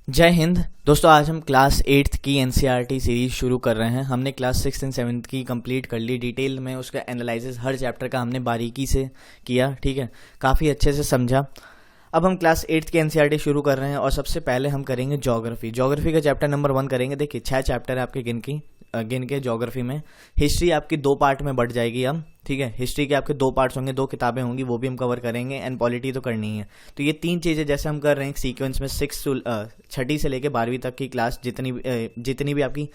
जय हिंद दोस्तों। आज हम क्लास 8th की एनसीईआरटी सीरीज शुरू कर रहे हैं। हमने क्लास 6th एंड 7th की कंप्लीट कर ली। डिटेल में उसका एनालिसिस हर चैप्टर का हमने बारीकी से किया, ठीक है, काफ़ी अच्छे से समझा। अब हम क्लास 8th की एनसीईआरटी शुरू कर रहे हैं और सबसे पहले हम करेंगे ज्योग्राफी का चैप्टर नंबर 1 करेंगे। देखिए 6 चैप्टर है आपके गिन के ज्योग्राफी में। हिस्ट्री आपकी 2 पार्ट में बढ़ जाएगी अब, ठीक है। हिस्ट्री के आपके 2 पार्ट्स होंगे, 2 किताबें होंगी, वो भी हम कवर करेंगे। एंड पॉलिटी तो करनी है। तो ये 3 चीज़ें जैसे हम कर रहे हैं सीक्वेंस में, 6ठी से लेके 12वीं तक की क्लास जितनी भी आपकी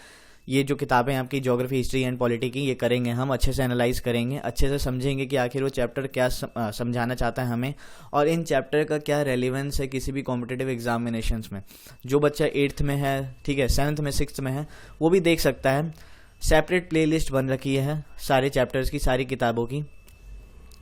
ये जो किताबें आपकी ज्योग्राफी, हिस्ट्री एंड पॉलिटी की, ये करेंगे हम। अच्छे से एनालाइज करेंगे, अच्छे से समझेंगे कि आखिर वो चैप्टर क्या समझाना चाहता है हमें, और इन चैप्टर का क्या रेलिवेंस है किसी भी कॉम्पिटिटिव एग्जामिनेशंस में। जो बच्चा 8th में है, ठीक है, 7th में, 6th में है, वो भी देख सकता है। सेपरेट प्लेलिस्ट बन रखी है सारे चैप्टर्स की, सारी किताबों की,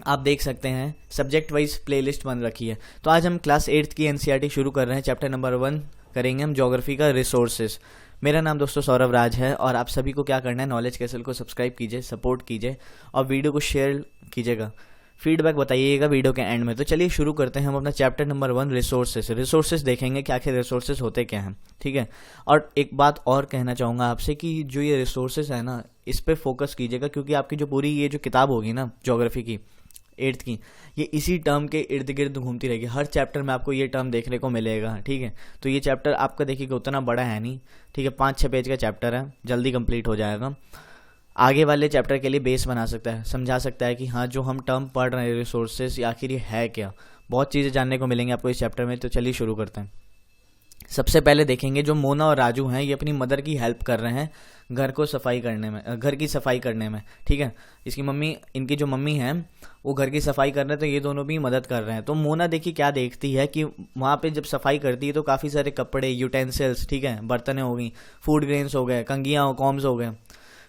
आप देख सकते हैं। सब्जेक्ट वाइज प्लेलिस्ट बन रखी है। तो आज हम क्लास 8th की एनसीईआरटी शुरू कर रहे हैं। चैप्टर नंबर 1 करेंगे हम ज्योग्राफी का, रिसोर्सेज। मेरा नाम दोस्तों सौरभ राज है और आप सभी को क्या करना है, नॉलेज कैसल को सब्सक्राइब कीजिए, सपोर्ट कीजिए और वीडियो को शेयर कीजिएगा। फीडबैक बताइएगा वीडियो के एंड में। तो चलिए शुरू करते हैं हम अपना चैप्टर नंबर 1 रिसोर्सेज देखेंगे कि आखिर रिसोर्सेज होते क्या हैं, ठीक है। और एक बात और कहना चाहूँगा आपसे कि जो ये रिसोर्सेज है ना, इस पर फोकस कीजिएगा, क्योंकि आपकी जो पूरी ये जो किताब होगी ना ज्योग्राफी की 8th की, ये इसी टर्म के इर्द गिर्द घूमती रहेगी। हर चैप्टर में आपको ये टर्म देखने को मिलेगा, ठीक है। तो ये चैप्टर आपका देखिएगा उतना बड़ा है नहीं, ठीक है, 5-6 पेज का चैप्टर है, जल्दी कंप्लीट हो जाएगा। आगे वाले चैप्टर के लिए बेस बना सकता है, समझा सकता है कि हाँ जो हम टर्म पढ़ रहे हैं रिसोर्सेज, आखिर ये है क्या। बहुत चीज़ें जानने को मिलेंगी आपको इस चैप्टर में। तो चलिए शुरू करते हैं। सबसे पहले देखेंगे जो मोना और राजू हैं, ये अपनी मदर की हेल्प कर रहे हैं घर की सफाई करने में, ठीक है। इनकी जो मम्मी हैं वो घर की सफाई कर रहे हैं, तो ये दोनों भी मदद कर रहे हैं। तो मोना देखिए क्या देखती है कि वहाँ पे जब सफाई करती है तो काफ़ी सारे कपड़े, यूटेंसिल्स, ठीक है, बर्तनें हो गई, फूड ग्रेन्स हो गए, कंघियाँ, कॉम्स हो गए।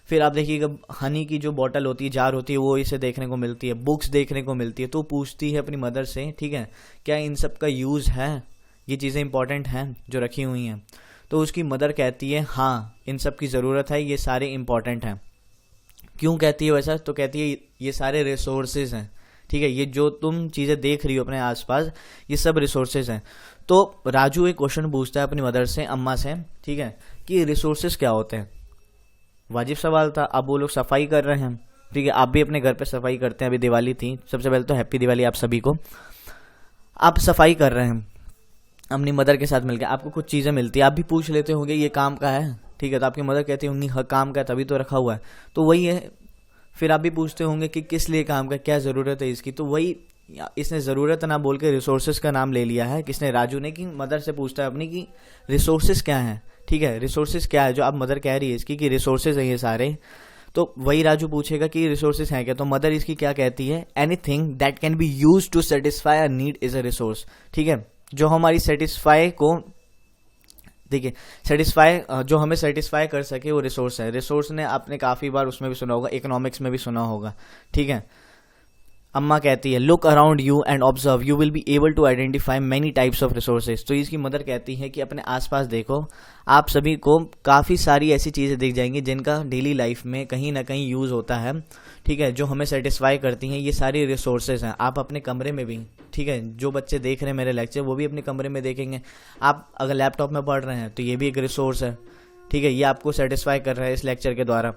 फिर आप देखिएगा हनी की जो बॉटल होती है, जार होती है, वो इसे देखने को मिलती है, बुक्स देखने को मिलती है। तो पूछती है अपनी मदर से, ठीक है, क्या इन सब का यूज़ है, ये चीज़ें इंपॉर्टेंट हैं जो रखी हुई हैं। तो उसकी मदर कहती है हाँ इन सब की ज़रूरत है, ये सारे इंपॉर्टेंट हैं। क्यों कहती है वैसा? तो कहती है ये सारे रिसोर्सेज हैं, ठीक है, ये जो तुम चीज़ें देख रही हो अपने आसपास, ये सब रिसोर्सेज हैं। तो राजू एक क्वेश्चन पूछता है अपनी मदर से, अम्मा से, ठीक है, कि रिसोर्सेज क्या होते हैं। वाजिब सवाल था। अब वो लोग सफाई कर रहे हैं, ठीक है, आप भी अपने घर पे सफाई करते हैं। अभी दिवाली थी, सबसे पहले तो हैप्पी दिवाली आप सभी को। आप सफाई कर रहे हैं अपनी मदर के साथ मिलकर, आपको कुछ चीज़ें मिलती है, आप भी पूछ लेते होंगे ये काम का है, ठीक है, तो आपकी मदर कहती होंगी हाँ काम का है, तभी तो रखा हुआ है। तो वही है। फिर आप भी पूछते होंगे कि किस लिए काम का, क्या ज़रूरत है इसकी। तो वही, इसने ज़रूरत ना बोल के रिसोर्सेज का नाम ले लिया है, किसने, राजू ने, कि मदर से पूछता है अपनी कि रिसोर्सेज क्या है, ठीक है, रिसोर्सेज क्या है जो आप मदर कह रही है इसकी कि रिसोर्सेज है ये सारे। तो वही राजू पूछेगा कि रिसोर्सेज हैं क्या। तो मदर इसकी क्या कहती है, anything that can be use to satisfy a need is a resource, ठीक है। जो हमारी जो हमें सेटिस्फाई कर सके वो रिसोर्स है। रिसोर्स ने आपने काफ़ी बार उसमें भी सुना होगा, इकोनॉमिक्स में भी सुना होगा, ठीक है। अम्मा कहती है look around you and observe, you will be able to identify many types of resources. तो इसकी मदर कहती है कि अपने आसपास देखो, आप सभी को काफ़ी सारी ऐसी चीज़ें दिख जाएंगी जिनका डेली लाइफ में कहीं ना कहीं यूज़ होता है, ठीक है, जो हमें सेटिस्फाई करती हैं। ये सारी रिसोर्सेज हैं। आप अपने कमरे में भी, ठीक है, जो बच्चे देख रहे हैं मेरे लेक्चर वो भी अपने कमरे में देखेंगे। आप अगर लैपटॉप में पढ़ रहे हैं तो ये भी एक रिसोर्स है, ठीक है, ये आपको सेटिस्फाई कर रहा है इस लेक्चर के द्वारा।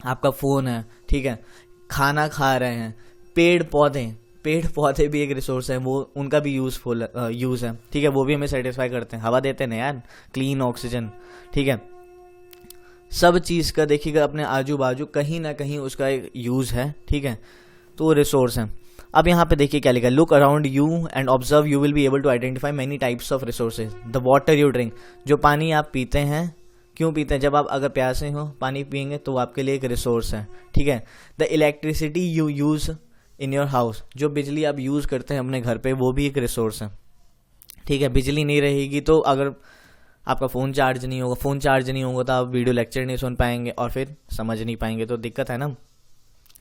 आपका फ़ोन है, ठीक है, खाना खा रहे हैं, पेड़ पौधे भी एक रिसोर्स है, वो उनका भी यूज़ है, ठीक है, वो भी हमें सेटिस्फाई करते हैं, हवा देते हैं ना यार, क्लीन ऑक्सीजन, ठीक है। सब चीज़ का देखिएगा अपने आजू बाजू कहीं ना कहीं उसका एक यूज़ है, ठीक है, तो वो रिसोर्स है। अब यहाँ पे देखिए क्या लिखा है, look around you and observe, you will be able to identify many types of resources. The water you drink, जो पानी आप पीते हैं, क्यों पीते हैं, जब आप अगर प्यासे हो पानी पियेंगे तो आपके लिए एक रिसोर्स है, ठीक है। The electricity you use in your house, जो बिजली आप यूज़ करते हैं अपने घर पे, वो भी एक रिसोर्स है, ठीक है। बिजली नहीं रहेगी तो अगर आपका फ़ोन चार्ज नहीं होगा तो आप वीडियो लेक्चर नहीं सुन पाएंगे और फिर समझ नहीं पाएंगे, तो दिक्कत है ना।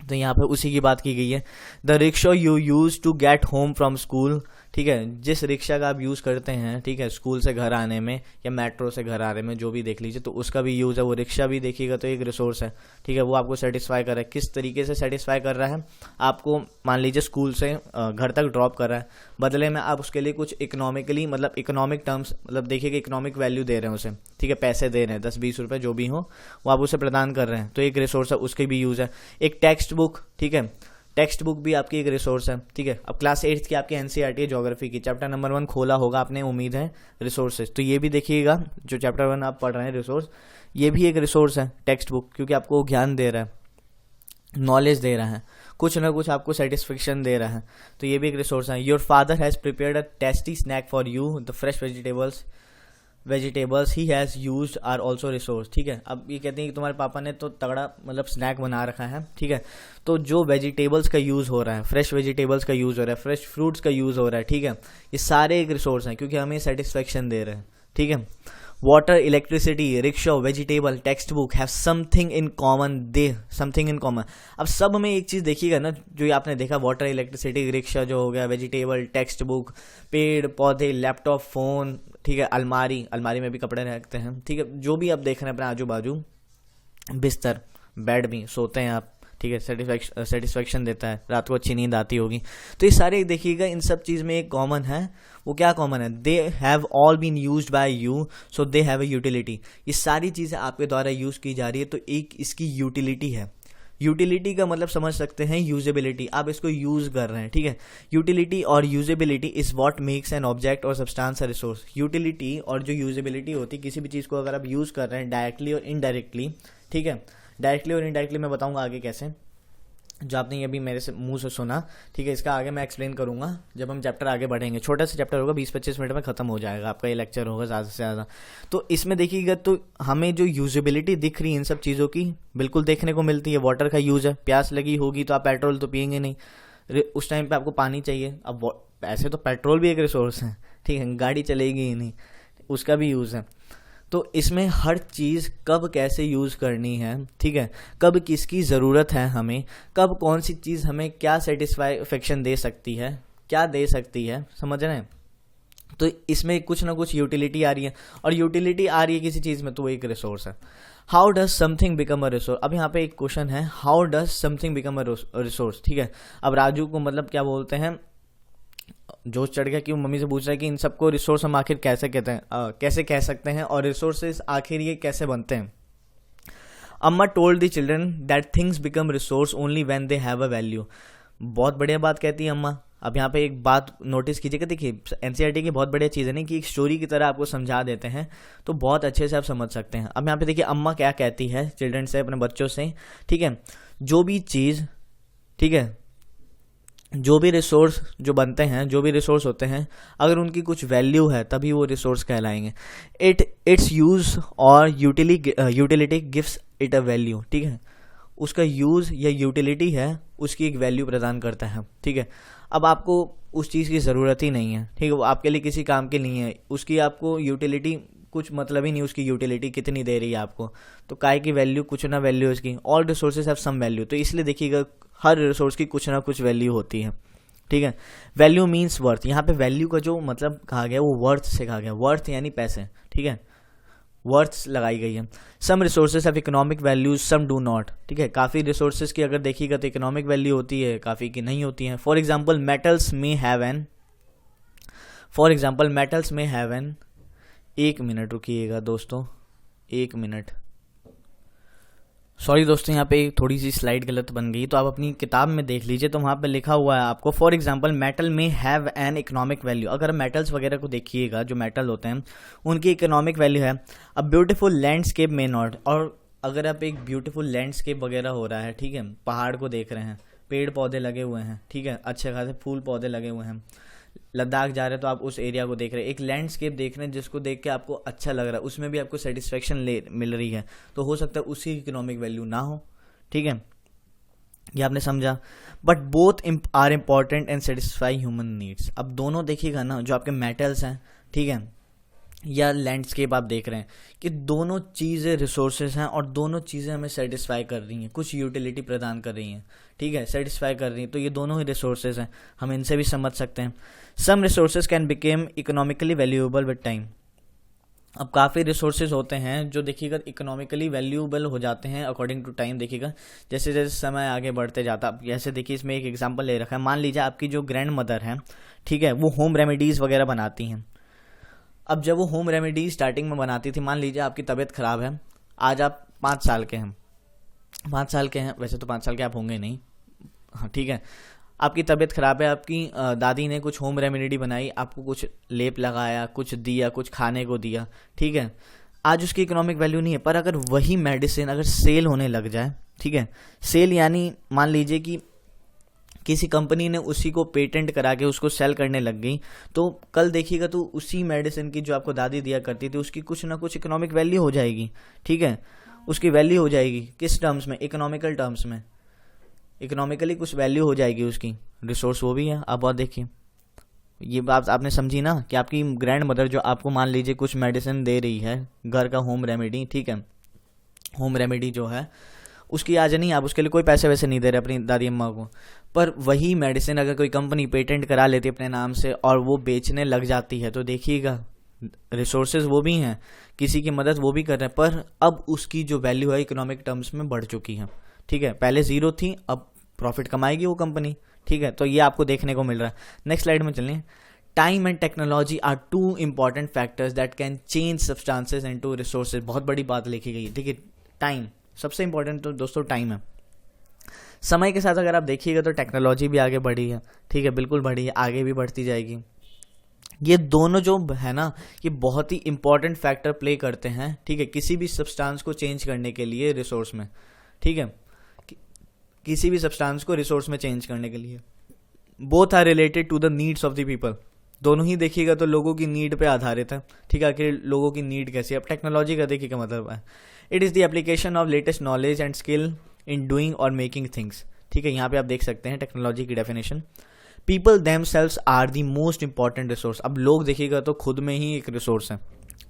तो यहाँ पे उसी की बात की गई है। The rickshaw you use to get home from school, ठीक है, जिस रिक्शा का आप यूज़ करते हैं, ठीक है, स्कूल से घर आने में या मेट्रो से घर आने में, जो भी देख लीजिए, तो उसका भी यूज़ है। वो रिक्शा भी देखिएगा तो एक रिसोर्स है, ठीक है, वो आपको सेटिस्फाई कर रहा है। किस तरीके से सेटिस्फाई कर रहा है, आपको मान लीजिए स्कूल से घर तक ड्रॉप कर रहा है, बदले में आप उसके लिए कुछ इकोनॉमिकली, मतलब इकोनॉमिक टर्म्स, मतलब देखिएगा इकोनॉमिक वैल्यू दे रहे हैं उसे, ठीक है, पैसे दे रहे हैं, 10-20 रुपये जो भी हो वो आप उसे प्रदान कर रहे हैं, तो एक रिसोर्स है, उसके भी यूज़ है। एक टेक्स्ट बुक, ठीक है, टेक्स्ट बुक भी आपकी एक रिसोर्स है, ठीक है। अब क्लास 8th की आपकी एनसीईआरटी है ज्योग्राफी की, चैप्टर नंबर 1 खोला होगा आपने, उम्मीद है, रिसोर्सेज, तो ये भी देखिएगा, जो चैप्टर 1 आप पढ़ रहे हैं रिसोर्स, ये भी एक रिसोर्स है टेक्स्ट बुक, क्योंकि आपको ज्ञान दे रहा है, नॉलेज दे रहा है, कुछ ना कुछ आपको सेटिस्फेक्शन दे रहा है, तो ये भी एक रिसोर्स है। Your father has prepared a tasty snack for you, the fresh vegetables he has used are also resource, ठीक है। अब ये कहते हैं कि तुम्हारे पापा ने तो तगड़ा मतलब स्नैक बना रखा है, ठीक है, तो जो वेजिटेबल्स का यूज़ हो रहा है, फ्रेश वेजिटेबल्स का यूज़ हो रहा है, फ्रेश फ्रूट्स का यूज़ हो रहा है, ठीक है, ये सारे एक रिसोर्स हैं, क्योंकि हमें सेटिस्फेक्शन दे रहे हैं, ठीक है। Water, electricity, rickshaw, vegetable, text book have something in common, they something in common. अब सब में एक चीज़ देखिएगा ना, जो आपने देखा, वाटर, इलेक्ट्रिसिटी, रिक्शा जो हो गया, वेजिटेबल, टेक्स्ट बुक, पेड़ पौधे, लैपटॉप, फ़ोन, ठीक है, अलमारी में भी कपड़े रखते हैं, ठीक है, जो भी आप देख रहे हैं अपने आजू बाजू, बिस्तर, बेड भी सोते हैं आप, ठीक है, सेटिस्फेक्शन देता है, रात को अच्छी नींद आती होगी, तो ये सारे देखिएगा, इन सब चीज़ में एक कॉमन है। वो क्या कॉमन है, they have all been used by you, so they have a utility. ये सारी चीज़ें आपके द्वारा यूज़ की जा रही है, तो एक इसकी यूटिलिटी है। यूटिलिटी का मतलब समझ सकते हैं यूजेबिलिटी, आप इसको यूज कर रहे हैं, ठीक है। यूटिलिटी और usability is what makes an object और सब्सटेंस अ रिसोर्स। यूटिलिटी और जो यूजेबिलिटी होती है, किसी भी चीज़ को अगर आप यूज कर रहे हैं डायरेक्टली और इनडायरेक्टली, ठीक है, डायरेक्टली और इनडायरेक्टली मैं बताऊंगा आगे कैसे, जो आपने ये भी मेरे से मुंह से सुना, ठीक है, इसका आगे मैं एक्सप्लेन करूंगा जब हम चैप्टर आगे बढ़ेंगे। छोटा सा चैप्टर होगा, 20-25 मिनट में खत्म हो जाएगा आपका ये लेक्चर होगा ज़्यादा से ज़्यादा। तो इसमें देखिएगा तो हमें जो यूजेबिलिटी दिख रही है इन सब चीज़ों की, बिल्कुल देखने को मिलती है। वाटर का यूज़ है, प्यास लगी होगी तो आप पेट्रोल तो पियेंगे नहीं, उस टाइम पर आपको पानी चाहिए। अब ऐसे तो पेट्रोल भी एक रिसोर्स है, ठीक है, गाड़ी चलेगी ही नहीं, उसका भी यूज़ है। तो इसमें हर चीज़ कब कैसे यूज़ करनी है, ठीक है, कब किसकी ज़रूरत है हमें, कब कौन सी चीज़ हमें क्या सेटिस्फैक्शन दे सकती है, क्या दे सकती है, समझ रहे हैं। तो इसमें कुछ ना कुछ यूटिलिटी आ रही है, और यूटिलिटी आ रही है किसी चीज़ में तो वो एक रिसोर्स है। How does something become a resource. अब यहाँ पे एक क्वेश्चन है, how does something become a resource, ठीक है। अब राजू को मतलब क्या बोलते हैं, जोश चढ़ गया कि वो मम्मी से पूछ रहा है कि इन सबको रिसोर्स हम आखिर कैसे कहते हैं, कैसे कह सकते हैं, और रिसोर्सेज आखिर ये कैसे बनते हैं। अम्मा told the children that things become resource only when they have a value. बहुत बढ़िया बात कहती है अम्मा। अब यहाँ पे एक बात नोटिस कीजिएगा, देखिए एनसीईआरटी की बहुत बढ़िया चीज़ है ना कि एक स्टोरी की तरह आपको समझा देते हैं, तो बहुत अच्छे से आप समझ सकते हैं। अब यहाँ पे देखिए अम्मा क्या कहती है चिल्ड्रन से, अपने बच्चों से, ठीक है, जो भी चीज़, ठीक है, जो भी रिसोर्स जो बनते हैं, जो भी रिसोर्स होते हैं, अगर उनकी कुछ वैल्यू है तभी वो रिसोर्स कहलाएंगे। इट्स यूज और utility gives it a value, ठीक है, उसका यूज या यूटिलिटी है उसकी एक वैल्यू प्रदान करता है, ठीक है। अब आपको उस चीज़ की ज़रूरत ही नहीं है, ठीक है, वो आपके लिए किसी काम की नहीं है, उसकी आपको यूटिलिटी कुछ मतलब ही नहीं, उसकी यूटिलिटी कितनी दे रही है आपको, तो काय की वैल्यू, कुछ ना वैल्यू उसकी। All resources have some value, तो इसलिए देखिएगा हर रिसोर्स की कुछ ना कुछ वैल्यू होती है, ठीक है। वैल्यू मीन्स वर्थ, यहाँ पे वैल्यू का जो मतलब कहा गया वो वर्थ से कहा गया, वर्थ यानी पैसे, ठीक है, वर्थ लगाई गई है। Some resources have economic values, some do not, ठीक है, काफ़ी रिसोर्सेज की अगर देखिएगा तो इकोनॉमिक वैल्यू होती है, काफ़ी की नहीं होती है। फॉर एग्जाम्पल मेटल्स में हैव एन, एक मिनट रुकिएगा दोस्तों, एक मिनट, सॉरी दोस्तों, यहाँ पे थोड़ी सी स्लाइड गलत बन गई, तो आप अपनी किताब में देख लीजिए, तो वहाँ पे लिखा हुआ है आपको, फॉर एग्जांपल मेटल में हैव एन इकोनॉमिक वैल्यू। अगर मेटल्स वगैरह को देखिएगा, जो मेटल होते हैं उनकी इकोनॉमिक वैल्यू है। अब ब्यूटीफुल लैंडस्केप में नॉट, और अगर आप एक ब्यूटीफुल लैंडस्केप वगैरह हो रहा है, ठीक है, पहाड़ को देख रहे हैं, पेड़ पौधे लगे हुए हैं, ठीक है, अच्छे खासे फूल पौधे लगे हुए हैं, लद्दाख जा रहे हैं तो आप उस एरिया को देख रहे हैं, एक लैंडस्केप देख रहे हैं जिसको देख के आपको अच्छा लग रहा है, उसमें भी आपको सेटिस्फेक्शन मिल रही है, तो हो सकता है उसकी इकोनॉमिक वैल्यू ना हो, ठीक है, ये आपने समझा। But both are important and satisfy human needs. अब दोनों देखिएगा ना, जो आपके मेटल्स हैं, ठीक है, या लैंडस्केप आप देख रहे हैं कि दोनों चीज़ें रिसोर्सेज हैं और दोनों चीज़ें हमें सेटिस्फाई कर रही हैं, कुछ यूटिलिटी प्रदान कर रही हैं, ठीक है, सेटिस्फाई कर रही हैं, तो ये दोनों ही रिसोर्सेज हैं, हम इनसे भी समझ सकते हैं। Some resources can become economically valuable with time. अब काफ़ी रिसोर्सेज होते हैं जो देखिएगा इकोनॉमिकली वैल्यूएबल हो जाते हैं अकॉर्डिंग टू टाइम। देखिएगा जैसे जैसे समय आगे बढ़ते जाता, अब जैसे देखिए इसमें एक एग्जांपल ले रखा है, मान लीजिए आपकी जो ग्रैंड मदर है, ठीक है, वो होम रेमेडीज़ वगैरह बनाती हैं। अब जब वो होम रेमेडी स्टार्टिंग में बनाती थी, मान लीजिए आपकी तबीयत खराब है, आज आप 5 साल के हैं, 5 साल के हैं, वैसे तो 5 साल के आप होंगे नहीं, हाँ ठीक है, आपकी तबीयत खराब है, आपकी दादी ने कुछ होम रेमेडी बनाई, आपको कुछ लेप लगाया, कुछ दिया, कुछ खाने को दिया, ठीक है, आज उसकी इकोनॉमिक वैल्यू नहीं है। पर अगर वही मेडिसिन अगर सेल होने लग जाए, ठीक है, सेल यानी मान लीजिए कि किसी कंपनी ने उसी को पेटेंट करा के उसको सेल करने लग गई, तो कल देखिएगा तो उसी मेडिसिन की जो आपको दादी दिया करती थी उसकी कुछ ना कुछ इकोनॉमिक वैल्यू हो जाएगी, ठीक है, उसकी वैल्यू हो जाएगी। किस टर्म्स में? इकोनॉमिकल टर्म्स में, इकोनॉमिकली कुछ वैल्यू हो जाएगी उसकी, रिसोर्स वो भी है। अब और देखिए ये बात आपने समझी ना कि आपकी ग्रैंड मदर जो आपको मान लीजिए कुछ मेडिसिन दे रही है, घर का होम रेमेडी, ठीक है, होम रेमेडी जो है उसकी आज नहीं, आप उसके लिए कोई पैसे वैसे नहीं दे रहे अपनी दादी अम्मा को, पर वही मेडिसिन अगर कोई कंपनी पेटेंट करा लेती है अपने नाम से और वो बेचने लग जाती है, तो देखिएगा रिसोर्सेज वो भी हैं, किसी की मदद वो भी कर रहे हैं, पर अब उसकी जो वैल्यू है इकोनॉमिक टर्म्स में बढ़ चुकी है, ठीक है, पहले जीरो थी, अब प्रॉफिट कमाएगी वो कंपनी, ठीक है, तो ये आपको देखने को मिल रहा है। नेक्स्ट स्लाइड में चलिए। Time and technology are two important factors that can change substances into resources. बहुत बड़ी बात लिखी गई है, ठीक है, टाइम सबसे इंपॉर्टेंट तो दोस्तों टाइम है। समय के साथ अगर आप देखिएगा तो टेक्नोलॉजी भी आगे बढ़ी है, ठीक है, बिल्कुल बढ़ी है, आगे भी बढ़ती जाएगी। ये दोनों जो है ना, ये बहुत ही इंपॉर्टेंट फैक्टर प्ले करते हैं, ठीक है, किसी भी सब्सटेंस को चेंज करने के लिए रिसोर्स में, ठीक है, किसी भी सब्सटेंस को रिसोर्स में चेंज करने के लिए। Both are related to the needs of the people. दोनों ही देखिएगा तो लोगों की नीड पे आधारित है, ठीक है, आखिर लोगों की नीड कैसी है। अब टेक्नोलॉजी का देखिए क्या मतलब है, it is the application of latest knowledge and skill in doing और मेकिंग थिंग्स, ठीक है, यहाँ पे आप देख सकते हैं टेक्नोलॉजी की definition. People themselves are the most important resource. अब लोग देखिएगा तो खुद में ही एक रिसोर्स है,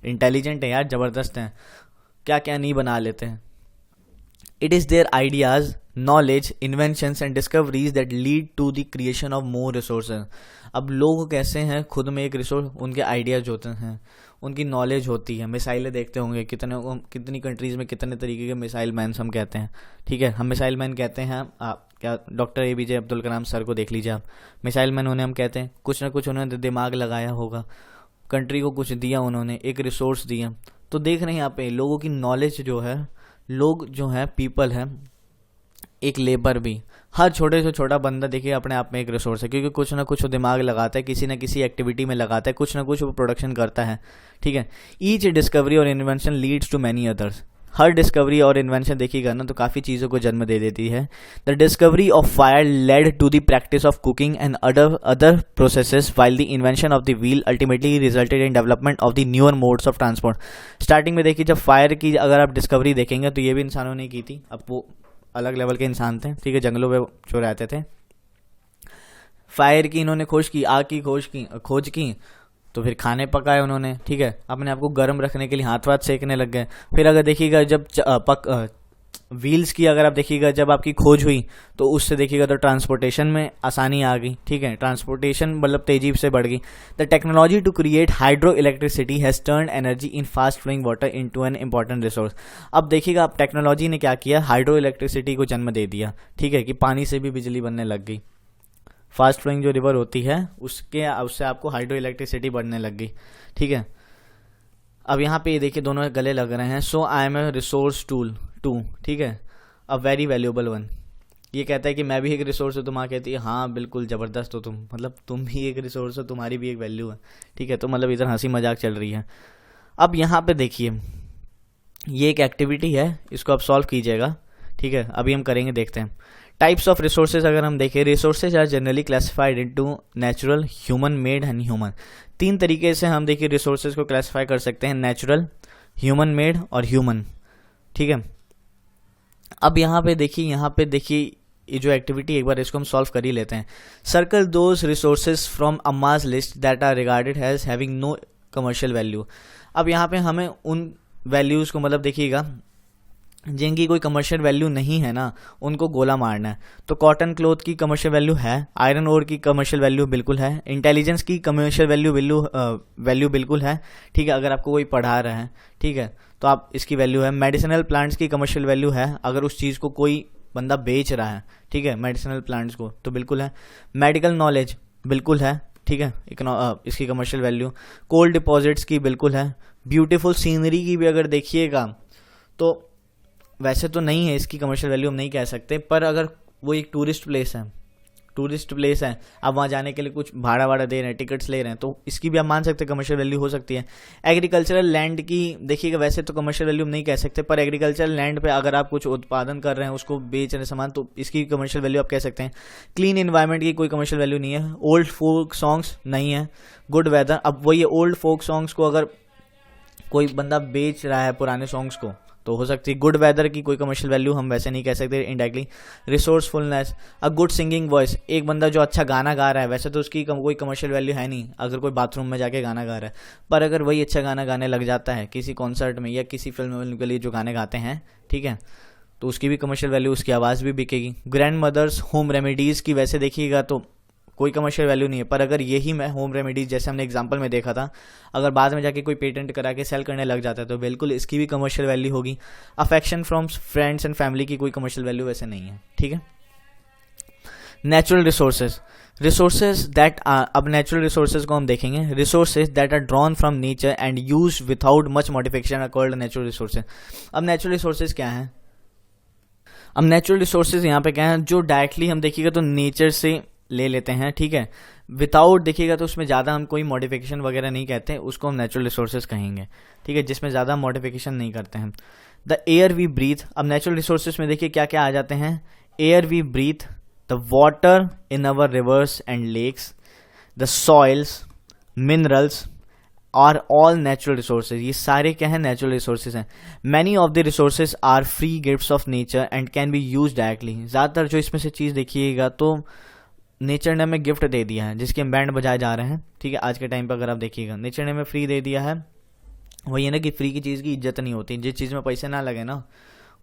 इंटेलिजेंट है यार, जबरदस्त हैं, क्या क्या नहीं बना लेते हैं। It is their ideas, knowledge, inventions and discoveries that lead to the creation of more resources. अब लोग कैसे हैं, खुद में एक रिसोर्स, उनके आइडियाज होते हैं, उनकी नॉलेज होती है। मिसाइलें देखते होंगे कितनी कंट्रीज़ में कितने तरीके के मिसाइल मैन हम कहते हैं, ठीक है, हम मिसाइल मैन कहते हैं। आप क्या doctor APJ Abdul Kalam sir को देख लीजिए आप, मिसाइल मैन उन्हें हम कहते हैं, कुछ ना कुछ उन्होंने दिमाग लगाया होगा, कंट्री को कुछ दिया, उन्होंने एक रिसोर्स दिया। तो देख रहे हैं यहाँ पे लोगों की नॉलेज जो है, लोग जो है, पीपल है, एक लेबर भी, हर छोटे से छोटा बंदा देखिए अपने आप में एक रिसोर्स है, क्योंकि कुछ ना कुछ वो दिमाग लगाता है, किसी ना किसी एक्टिविटी में लगाता है, कुछ ना कुछ वो प्रोडक्शन करता है, ठीक है। ईच डिस्कवरी और invention leads to many others. हर डिस्कवरी और इन्वेंशन देखिएगा ना तो काफ़ी चीज़ों को जन्म दे देती है। The discovery of fire led to the practice of cooking and other processes, while the invention of the wheel ultimately resulted in development of the newer modes of transport. Starting में देखिए जब फायर की अगर आप discovery देखेंगे तो ये भी इंसानों ने की थी, अब वो अलग लेवल के इंसान थे, ठीक है, जंगलों में जो रहते थे। फायर की इन्होंने खोज की, आग की खोज की, तो फिर खाने पकाए उन्होंने, ठीक है, अपने आप को गर्म रखने के लिए हाथ वाथ सेकने लग गए। फिर अगर देखिएगा जब व्हील्स की अगर आप देखिएगा जब आपकी खोज हुई तो उससे देखिएगा तो ट्रांसपोर्टेशन में आसानी आ गई, ठीक है, ट्रांसपोर्टेशन मतलब तेजी से बढ़ गई। The technology to create hydro electricity has turned energy in fast flowing water into an important resource. अब देखिएगा अब टेक्नोलॉजी ने क्या किया, हाइड्रो इलेक्ट्रिसिटी को जन्म दे दिया, ठीक है, कि पानी से भी बिजली बनने लग गई। फास्ट फ्लोइंग जो रिवर होती है उससे आपको हाइड्रो इलेक्ट्रिसिटी बढ़ने लग गई, ठीक है। अब यहाँ पे ये देखिए दोनों गले लग रहे हैं। So I am a resource too, ठीक है, अ वेरी वैल्यूएबल वन। ये कहता है कि मैं भी एक रिसोर्स हूँ, तो माँ कहती है हाँ बिल्कुल ज़बरदस्त हो तुम, मतलब तुम भी एक रिसोर्स हो, तुम्हारी भी एक वैल्यू है, ठीक है। तो मतलब इधर हंसी मजाक चल रही है। अब यहाँ पे देखिए ये एक एक्टिविटी है, इसको आप सॉल्व कीजिएगा, ठीक है, अभी हम करेंगे, देखते हैं। टाइप्स ऑफ रिसोर्सेज अगर हम देखें, resources are generally classified into natural, human made and human. 3 तरीके से हम देखिए रिसोर्सेज को क्लासिफाई कर सकते हैं, नेचुरल, ह्यूमन मेड और ह्यूमन, ठीक है। अब यहाँ पे देखिए ये जो एक्टिविटी एक बार इसको हम सॉल्व कर ही लेते हैं। Circle those resources from Amma's list that are regarded as having no commercial value. अब यहाँ पे हमें उन वैल्यूज़ को मतलब देखिएगा जिनकी कोई कमर्शियल वैल्यू नहीं है ना, उनको गोला मारना है। तो कॉटन क्लोथ की कमर्शियल वैल्यू है, आयरन ओर की कमर्शियल वैल्यू बिल्कुल है, इंटेलिजेंस की कमर्शियल वैल्यू बिल्कुल है, ठीक है, अगर आपको कोई पढ़ा रहा है, ठीक है, तो आप इसकी वैल्यू है। मेडिसिनल प्लांट्स की कमर्शियल वैल्यू है, अगर उस चीज़ को कोई बंदा बेच रहा है, ठीक है, मेडिसिनल प्लांट्स को, तो बिल्कुल है। मेडिकल नॉलेज बिल्कुल है, ठीक है, इसकी कमर्शियल वैल्यू। कोल्ड डिपॉजिट्स की बिल्कुल है। ब्यूटीफुल सीनरी की भी अगर देखिएगा तो वैसे तो नहीं है, इसकी कमर्शियल वैल्यू हम नहीं कह सकते, पर अगर वो एक टूरिस्ट प्लेस है, आप वहाँ जाने के लिए कुछ भाड़ा दे रहे हैं, टिकट्स ले रहे हैं, तो इसकी भी आप मान सकते हैं कमर्शियल वैल्यू हो सकती है। एग्रीकल्चरल लैंड की देखिएगा, वैसे तो कमर्शियल वैल्यू हम नहीं कह सकते, पर एग्रीकल्चरल लैंड पे अगर आप कुछ उत्पादन कर रहे हैं, उसको बेच रहे हैं सामान, तो इसकी कमर्शियल वैल्यू आप कह सकते हैं। क्लीन इन्वायरमेंट की कोई कमर्शियल वैल्यू नहीं है। ओल्ड फोक सॉन्ग्स नहीं है। गुड वेदर, अब वही ओल्ड फोक सॉन्ग्स को अगर कोई बंदा बेच रहा है पुराने सॉन्ग्स को, तो हो सकती है। गुड वेदर की कोई कमर्शियल वैल्यू हम वैसे नहीं कह सकते indirectly. Resourcefulness, a good singing voice, एक बंदा जो अच्छा गाना गा रहा है, वैसे तो उसकी कोई कमर्शियल वैल्यू है नहीं अगर कोई बाथरूम में जाके गाना गा रहा है, पर अगर वही अच्छा गाना गाने लग जाता है किसी कॉन्सर्ट में या किसी फिल्म के लिए जो गाने गाते हैं, ठीक है, तो उसकी भी कमर्शियल वैल्यू, उसकी आवाज़ भी बिकेगी। ग्रैंड मदर्स होम रेमेडीज़ की वैसे देखिएगा तो कोई कमर्शियल वैल्यू नहीं है, पर अगर यही मैं होम रेमेडीज जैसे हमने एग्जांपल में देखा था, अगर बाद में जाके कोई पेटेंट करा के सेल करने लग जाता है, तो बिल्कुल इसकी भी कमर्शियल वैल्यू होगी। Affection from friends and family की कोई कमर्शियल वैल्यू वैसे नहीं है, ठीक है। नेचुरल रिसोर्सेज दैट अब नेचुरल रिसोर्सेज को हम देखेंगे। Resources that are drawn from nature and use without much modification are called natural resources. अब नेचुरल रिसोर्सेज क्या है? अब नेचुरल रिसोर्सेज यहाँ पे क्या है, जो डायरेक्टली हम देखिएगा तो नेचर से ले लेते हैं, ठीक है, विदाउट देखिएगा तो उसमें ज़्यादा हम कोई मॉडिफिकेशन वगैरह नहीं कहते, उसको हम नेचुरल रिसोर्सेज कहेंगे, ठीक है, जिसमें ज़्यादा मॉडिफिकेशन नहीं करते हैं। द एयर वी ब्रीथ, अब नेचुरल रिसोर्सेज में देखिए क्या क्या आ जाते हैं। Air we breathe, the water in our rivers and lakes, the soils, minerals are all natural resources. ये सारे क्या हैं? नेचुरल रिसोर्सेज हैं। Many of the resources are free gifts of nature and can be use directly. ज़्यादातर जो इसमें से चीज़ देखिएगा तो नेचर ने हमें गिफ्ट दे दिया है, जिसके हम बैंड बजाए जा रहे हैं, ठीक है, आज के टाइम पर अगर आप देखिएगा नेचर ने हमें फ्री दे दिया है। वही है ना कि फ्री की चीज़ की इज्जत नहीं होती, जिस चीज़ में पैसे ना लगे ना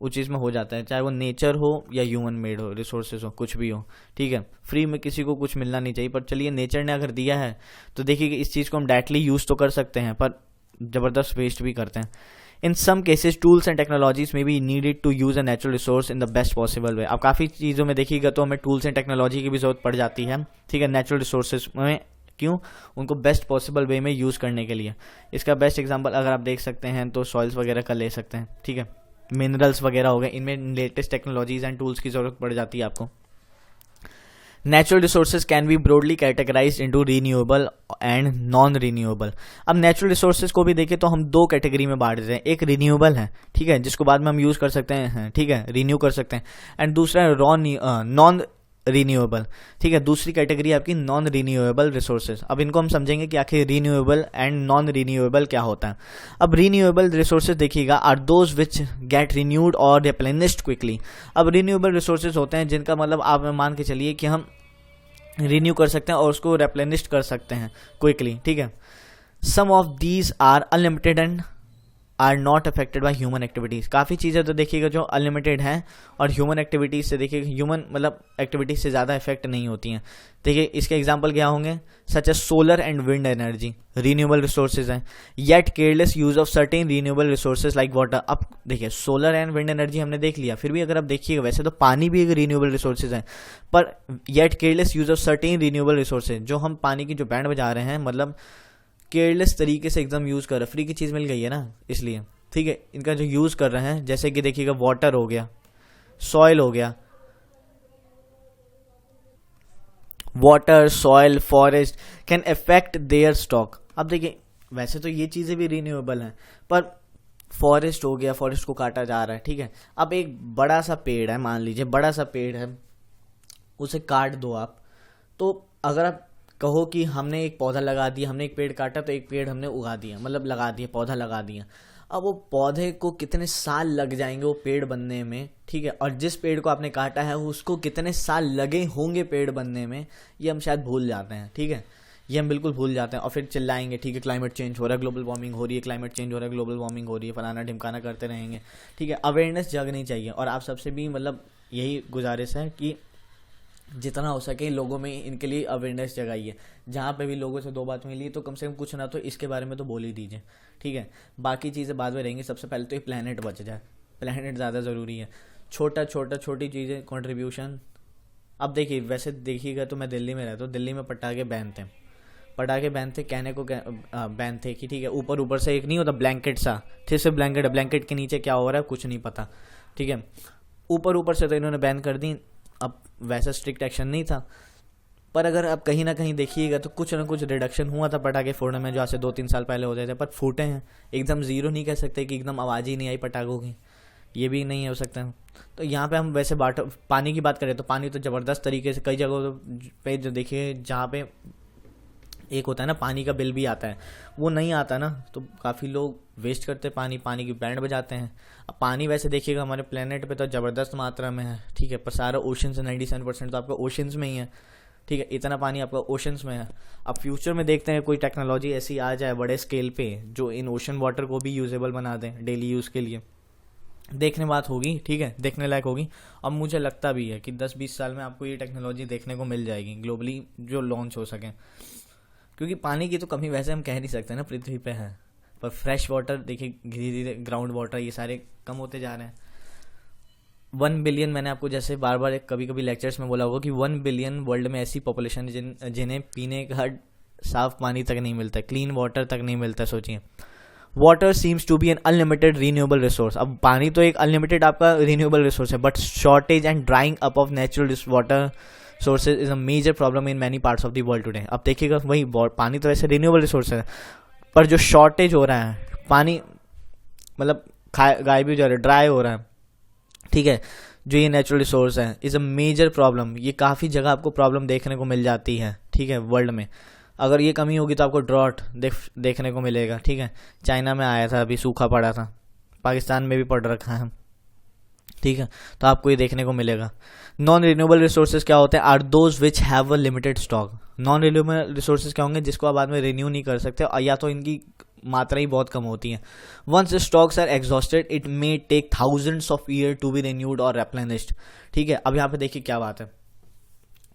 उस चीज़ में हो जाता है, चाहे वो नेचर हो या ह्यूमन मेड हो, रिसोर्सेज हो, कुछ भी हो, ठीक है, फ्री में किसी को कुछ मिलना नहीं चाहिए। पर चलिए नेचर ने अगर दिया है तो देखिए कि इस चीज़ को हम डायरेक्टली यूज़ तो कर सकते हैं, पर ज़बरदस्त वेस्ट भी करते हैं। In some cases tools and technologies में be needed to use a natural resource in the best possible way. अब काफ़ी चीज़ों में देखिएगा तो हमें टूल्स एंड टेक्नोलॉजी की भी जरूरत पड़ जाती है, ठीक है, नेचुरल रिसोर्सेज में। क्यों? उनको बेस्ट पॉसिबल वे में यूज़ करने के लिए। इसका बेस्ट एग्जांपल अगर आप देख सकते हैं तो सॉइल्स वगैरह का ले सकते हैं, ठीक है, मिनरल्स वगैरह हो गए, इनमें लेटेस्ट टेक्नोलॉजीज एंड टूल्स की जरूरत पड़ जाती है आपको। Natural resources can be broadly categorised into renewable and non renewable. अब नेचुरल रिसोर्सेज को भी देखें तो हम दो कैटेगरी में बांट देते हैं। एक रीन्यूएबल है, ठीक है, जिसको बाद में हम यूज कर सकते हैं, ठीक है, रिन्यू कर सकते हैं, एंड दूसरा है नॉन रीन्यूएबल, ठीक है, दूसरी कैटेगरी आपकी नॉन रीन्यूएबल रिसोर्सेज। अब इनको हम समझेंगे कि आखिर रीन्यूएबल एंड नॉन रीन्यूएबल क्या होता है। अब रीन्यूएबल रिसोर्सेज देखिएगा are those which get renewed or replenished quickly. अब रीन्यूएबल रिसोर्सेज होते हैं जिनका मतलब आप मान के चलिए कि हम रिन्यू कर सकते हैं और उसको रिप्लेनिश्ड कर सकते हैं क्विकली, ठीक है। Some of these are unlimited and are not affected by human activities. काफ़ी चीज़ें तो देखिएगा जो अनलिमिटेड हैं और ह्यूमन एक्टिविटीज़ से देखिएगा ह्यूमन मतलब एक्टिविटीज़ से ज़्यादा इफेक्ट नहीं होती हैं। देखिए इसके एग्जांपल क्या होंगे, such as solar and wind energy, renewable resources हैं। Yet careless use of certain renewable resources like water. अब देखिए सोलर एंड विंड एनर्जी हमने देख लिया, फिर भी अगर आप देखिएगा वैसे तो पानी भी एक रीन्यूएबल रिसोर्सेज है, पर yet careless use of certain renewable resources, जो हम पानी की जो बैंड बजा रहे हैं मतलब केयरलेस तरीके से एकदम यूज़ कर रहे हैं, फ्री की चीज़ मिल गई है ना इसलिए, ठीक है, इनका जो यूज़ कर रहे हैं, जैसे कि देखिएगा वाटर हो गया, सॉइल हो गया, water, soil, forest can affect there stock. अब देखिए वैसे तो ये चीज़ें भी रीन्यूएबल हैं, पर फॉरेस्ट हो गया, फॉरेस्ट को काटा जा रहा है, ठीक है। अब एक बड़ा सा पेड़ है, मान लीजिए बड़ा सा पेड़ है, उसे काट दो आप, तो अगर आप कहो कि हमने एक पौधा लगा दिया, हमने एक पेड़ काटा तो एक पेड़ हमने उगा दिया, मतलब लगा दिया, पौधा लगा दिया। अब वो पौधे को कितने साल लग जाएंगे वो पेड़ बनने में, ठीक है, और जिस पेड़ को आपने काटा है उसको कितने साल लगे होंगे पेड़ बनने में, ये हम शायद भूल जाते हैं, ठीक है। ये हम बिल्कुल भूल जाते हैं और फिर चिल्लाएंगे ठीक है क्लाइमेट चेंज हो रहा है, ग्लोबल वार्मिंग हो रही है, क्लाइमेट चेंज हो रहा है, ग्लोबल वार्मिंग हो रही है, फलाना ढिमकाना करते रहेंगे। ठीक है, अवेयरनेस जगनी चाहिए। और आप सबसे भी मतलब यही गुजारिश है कि जितना हो सके लोगों में इनके लिए अवेयरनेस जगाइए। जहाँ पे भी लोगों से दो बात मिली तो कम से कम कुछ ना तो इसके बारे में तो बोल ही दीजिए। ठीक है, बाकी चीज़ें बाद में रहेंगी। सबसे पहले तो ये प्लेनेट बच जाए, प्लेनेट ज़्यादा ज़रूरी है। छोटी चीज़ें कंट्रीब्यूशन। अब देखिए, वैसे देखिएगा तो मैं दिल्ली में रहता हूँ, दिल्ली में पटाखे बैन थे, कहने को बैन थे कि ठीक है, ऊपर से एक नहीं होता ब्लैंकेट सा, ठीक से ब्लैंकेट है, ब्लैंकेट के नीचे क्या हो रहा है कुछ नहीं पता। ठीक है, ऊपर से तो इन्होंने बैन कर दी। अब वैसा स्ट्रिक्ट एक्शन नहीं था, पर अगर आप कहीं ना कहीं देखिएगा तो कुछ ना कुछ रिडक्शन हुआ था पटाखे फोड़ने में, जो आज से 2-3 साल पहले होते थे, पर फूटे हैं। एकदम ज़ीरो नहीं कह सकते कि एकदम आवाज़ ही नहीं आई पटाखों की, ये भी नहीं हो सकता है। तो यहाँ पे हम वैसे पानी की बात करें तो पानी तो ज़बरदस्त तरीके से कई जगहों पे जो देखिए जहाँ पे एक होता है ना पानी का बिल भी आता है, वो नहीं आता ना, तो काफ़ी लोग वेस्ट करते हैं पानी की बैंड बजाते हैं। अब पानी वैसे देखिएगा हमारे प्लेनेट पे तो ज़बरदस्त मात्रा में है। ठीक है, पर सारा ओशन से 97% तो आपका ओशंस में ही है। ठीक है, इतना पानी आपका ओशंस में है। अब फ्यूचर में देखते हैं कोई टेक्नोलॉजी ऐसी आ जाए बड़े स्केल पे जो इन ओशन वाटर को भी यूजेबल बना दें डेली यूज़ के लिए। देखने बात होगी, ठीक है, देखने लायक होगी। अब मुझे लगता भी है कि 10-20 साल में आपको ये टेक्नोलॉजी देखने को मिल जाएगी ग्लोबली, जो लॉन्च हो सके। क्योंकि पानी की तो कमी वैसे हम कह नहीं सकते ना, पृथ्वी पे है, पर फ्रेश वाटर देखिए धीरे धीरे ग्राउंड वाटर ये सारे कम होते जा रहे हैं। 1 बिलियन, मैंने आपको जैसे बार बार कभी कभी लेक्चर्स में बोला होगा कि 1 बिलियन वर्ल्ड में ऐसी पॉपुलेशन है जिन्हें पीने का साफ पानी तक नहीं मिलता, क्लीन वाटर तक नहीं मिलता। सोचिए, water seems to be an unlimited renewable resource. अब पानी तो एक अनलिमिटेड आपका रीन्यूएबल रिसोर्स है, but shortage and drying up of natural water sources is a major problem in many parts of the world today. अब देखिएगा वही पानी तो वैसे रिन्यूएबल रिसोर्स है, पर जो शॉर्टेज हो रहा है पानी, मतलब गायब भी हो जा रहा है, ड्राई हो रहा है। ठीक है, जो ये नेचुरल रिसोर्स है इज़ अ मेजर प्रॉब्लम। ये काफ़ी जगह आपको प्रॉब्लम देखने को मिल जाती है। ठीक है, वर्ल्ड में अगर ये कमी होगी तो आपको ड्रॉट देखने को मिलेगा। ठीक है, चाइना में आया था, अभी सूखा पड़ा था, पाकिस्तान में भी पड़ रखा है। ठीक है, तो आपको ये देखने को मिलेगा। नॉन रिन्यूएबल रिसोर्सेज क्या होते हैं? Are those which have a limited stock. Non renewable resources क्या होंगे? जिसको आप बाद में रिन्यू नहीं कर सकते, या तो इनकी मात्रा ही बहुत कम होती है। Once stocks are exhausted it may take thousands of year to be renewed or replenished. ठीक है, अब यहाँ पे देखिए क्या बात है,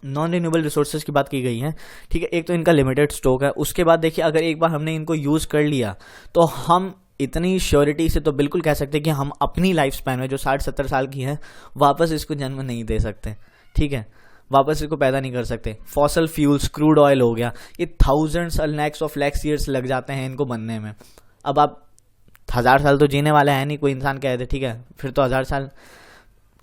नॉन रिन्यूएबल रिसोर्सेज की बात की गई है। ठीक है, एक तो इनका लिमिटेड स्टॉक है, उसके बाद देखिए अगर एक बार हमने इनको यूज़ कर लिया तो हम इतनी श्योरिटी से तो बिल्कुल कह सकते हैं कि हम अपनी लाइफ स्पैन में जो 60-70 साल की है वापस इसको जन्म नहीं दे सकते। ठीक है, वापस इसको पैदा नहीं कर सकते। फॉसल फ्यूल्स, क्रूड ऑयल हो गया, ये thousands lakhs of lakhs years लग जाते हैं इनको बनने में। अब आप 1000 साल तो जीने वाला है नहीं कोई इंसान कह दे, ठीक है, फिर तो 1000 साल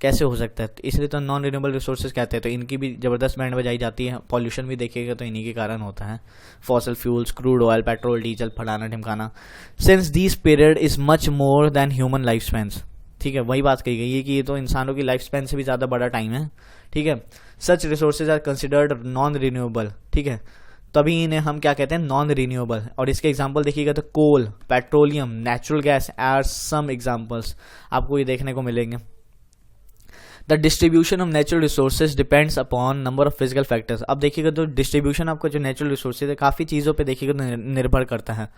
कैसे हो सकता है? इसलिए तो नॉन रिन्यूएबल रिसोर्सेज कहते हैं। तो इनकी भी ज़बरदस्त बैंड बजाई जाती है। पॉल्यूशन भी देखिएगा तो इन्हीं के कारण होता है, fossil fuels, crude oil, petrol, diesel, फलाना ढिमकाना। Since this period is much more than human life spans. ठीक है, वही बात कही गई है कि ये तो इंसानों की लाइफ स्पैन से भी ज़्यादा बड़ा टाइम है। ठीक है, such resources are considered non renewable. ठीक है, तभी इन्हें हम क्या कहते हैं? Non renewable. और इसके एग्जाम्पल देखिएगा तो coal, petroleum, natural gas are some examples आपको ये देखने को मिलेंगे। The distribution of natural resources depends upon number of physical factors. अब देखिएगा तो डिस्ट्रीब्यूशन आपका जो नेचुरल रिसोर्सेज है काफ़ी चीज़ों पे देखिएगा तो निर्भर करता है।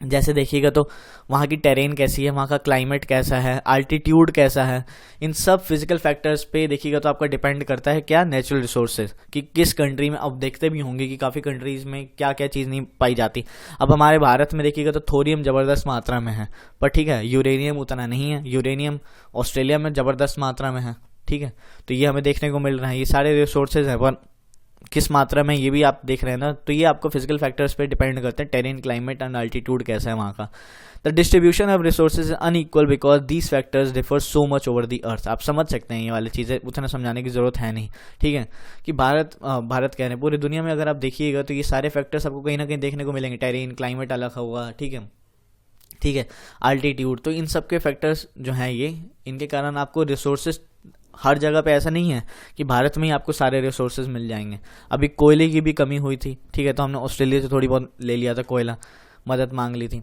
जैसे देखिएगा तो वहाँ की टेरेन कैसी है, वहाँ का क्लाइमेट कैसा है, अल्टीट्यूड कैसा है, इन सब फिजिकल फैक्टर्स पे देखिएगा तो आपका डिपेंड करता है क्या? नेचुरल रिसोर्सेज, कि किस कंट्री में। अब देखते भी होंगे कि काफ़ी कंट्रीज़ में क्या क्या चीज़ नहीं पाई जाती। अब हमारे भारत में देखिएगा तो थोरियम ज़बरदस्त मात्रा में है, पर ठीक है यूरेनियम उतना नहीं है। यूरेनियम ऑस्ट्रेलिया में ज़बरदस्त मात्रा में है। ठीक है, तो ये हमें देखने को मिल रहा है। ये सारे रिसोर्सेज हैं, पर किस मात्रा में ये भी आप देख रहे हैं ना, तो ये आपको फिजिकल फैक्टर्स पे डिपेंड करते हैं। टेरेन, क्लाइमेट एंड अल्टीट्यूड कैसा है वहाँ का। The distribution of resources is unequal because these factors differ so much over the earth. आप समझ सकते हैं, ये वाली चीज़ें उतना समझाने की जरूरत है नहीं। ठीक है, कि भारत कह रहे हैं, पूरी दुनिया में अगर आप देखिएगा तो ये सारे फैक्टर्स आपको कहीं ना कहीं देखने को मिलेंगे। टेरेन, क्लाइमेट अलग होगा। ठीक है, अल्टीट्यूड, तो इन सब के फैक्टर्स जो हैं ये, इनके कारण आपको रिसोर्सेज हर जगह पे ऐसा नहीं है कि भारत में ही आपको सारे रिसोर्सेज मिल जाएंगे। अभी कोयले की भी कमी हुई थी। ठीक है, तो हमने ऑस्ट्रेलिया से थोड़ी बहुत ले लिया था कोयला, मदद मांग ली थी।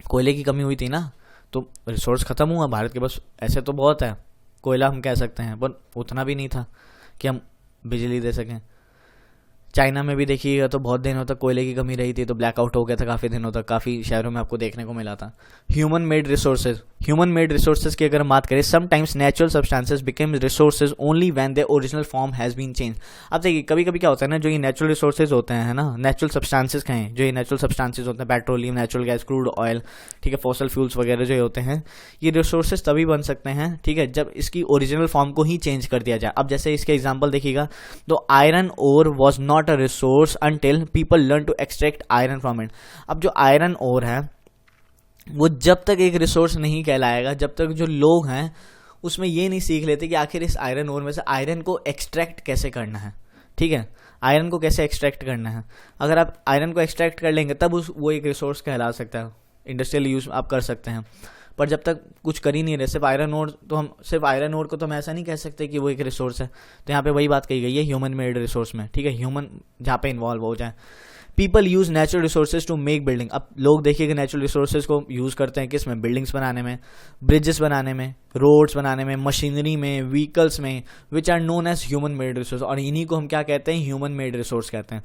कोयले की कमी हुई थी ना, तो रिसोर्स खत्म हुआ भारत के पास। ऐसे तो बहुत है कोयला हम कह सकते हैं, पर उतना भी नहीं था कि हम बिजली दे सकें। चाइना में भी देखिएगा तो बहुत दिनों तक कोयले की कमी रही थी, तो ब्लैकआउट हो गया था काफ़ी दिनों तक, काफ़ी शहरों में आपको देखने को मिला था। ह्यूमन मेड रिसोर्सेज की अगर हम बात करें, sometimes natural substances become resources only when their original form has been change. अब देखिए कभी कभी क्या होता है ना, जो ये नेचुरल रिसोर्सेज होते हैं ना, नेचुरल सब्सटेंसेज कहें, जो ये नेचुरल सब्सटेंसेज होते हैं, petroleum, natural gas, crude oil, ठीक है, फॉसल फ्यूल्स वगैरह जो होते हैं, ये रिसोर्सेज तभी बन सकते हैं, ठीक है, जब इसकी ओरिजिनल फॉर्म को ही चेंज कर दिया जाए। अब जैसे इसके एग्जाम्पल देखिएगा, तो iron ore was not a resource until people learn to extract iron from it. अब जो आयरन ओर है वो जब तक एक रिसोर्स नहीं कहलाएगा, जब तक जो लोग हैं उसमें ये नहीं सीख लेते कि आखिर इस आयरन ओर में से आयरन को एक्सट्रैक्ट कैसे करना है, ठीक है, आयरन को कैसे एक्सट्रैक्ट करना है। अगर आप आयरन को एक्सट्रैक्ट कर लेंगे तब वो एक रिसोर्स कहला सकता है, इंडस्ट्रियल यूज आप कर सकते हैं। पर जब तक कुछ कर ही नहीं रहे, सिर्फ आयरन ओर, तो हम सिर्फ आयरन ओर को तो हम ऐसा नहीं कह सकते कि वो एक रिसोर्स है। तो यहाँ पे वही बात कही गई है ह्यूमन मेड रिसोर्स में, ठीक है, ह्यूमन जहाँ पे इन्वॉल्व हो जाए। People use natural resources to make building. अब लोग देखिएगा नेचुरल रिसोर्सेज को यूज करते हैं किस में, बिल्डिंग्स बनाने में, ब्रिजेस बनाने में, रोड्स बनाने में, मशीनरी में, व्हीकल्स में, which are known as human made resource. और इन्हीं को हम क्या कहते हैं, ह्यूमन मेड रिसोर्स कहते हैं।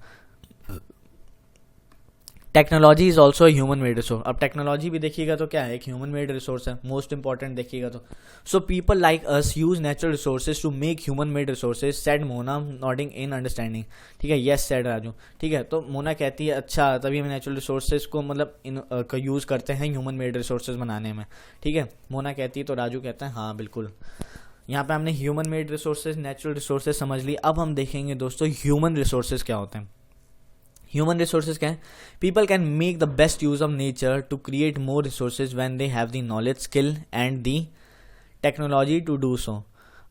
Technology is also human made resource. अब टेक्नोलॉजी भी देखिएगा तो क्या है, एक ह्यूमन मेड रिसोर्स है, मोस्ट इंपॉर्टेंट देखिएगा तो। So people like us use natural resources to make human made resources, said Mona nodding in understanding, ठीक है, यस सेड राजू, ठीक है। तो मोना कहती है अच्छा तभी हम नेचुरल रिसोर्सेज को मतलब का यूज करते हैं ह्यूमन मेड रिसोर्सेज बनाने में, ठीक है, मोना कहती है तो राजू कहता है हाँ बिल्कुल। यहाँ पे हमने human made resources, natural resources समझ ली। अब हम देखेंगे दोस्तों ह्यूमन रिसोर्सेज क्या होते हैं। ह्यूमन रिसोर्सेज क्या है, people can make the best use of nature to create more resources when they have the knowledge, skill and the technology to do so.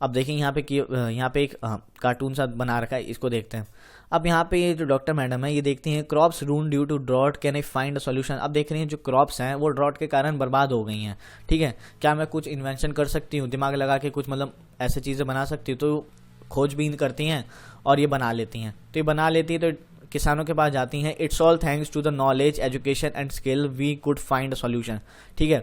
अब देखें यहाँ पे एक कार्टून सा बना रखा है, इसको देखते हैं। अब यहाँ पे ये जो डॉक्टर मैडम है ये देखती हैं crops ruined due to drought, can I find a solution. अब देख रही हैं जो क्रॉप्स हैं वो ड्रॉट के कारण बर्बाद हो गई हैं, ठीक है, क्या मैं कुछ इन्वेंशन कर सकती हूँ, दिमाग लगा के कुछ मतलब ऐसी चीज़ें बना सकती हूँ। तो खोजबीन करती हैं और ये बना लेती हैं। तो ये बना लेती है तो किसानों के पास जाती हैं। It's all thanks to the knowledge, education and skill we could find a solution, ठीक है।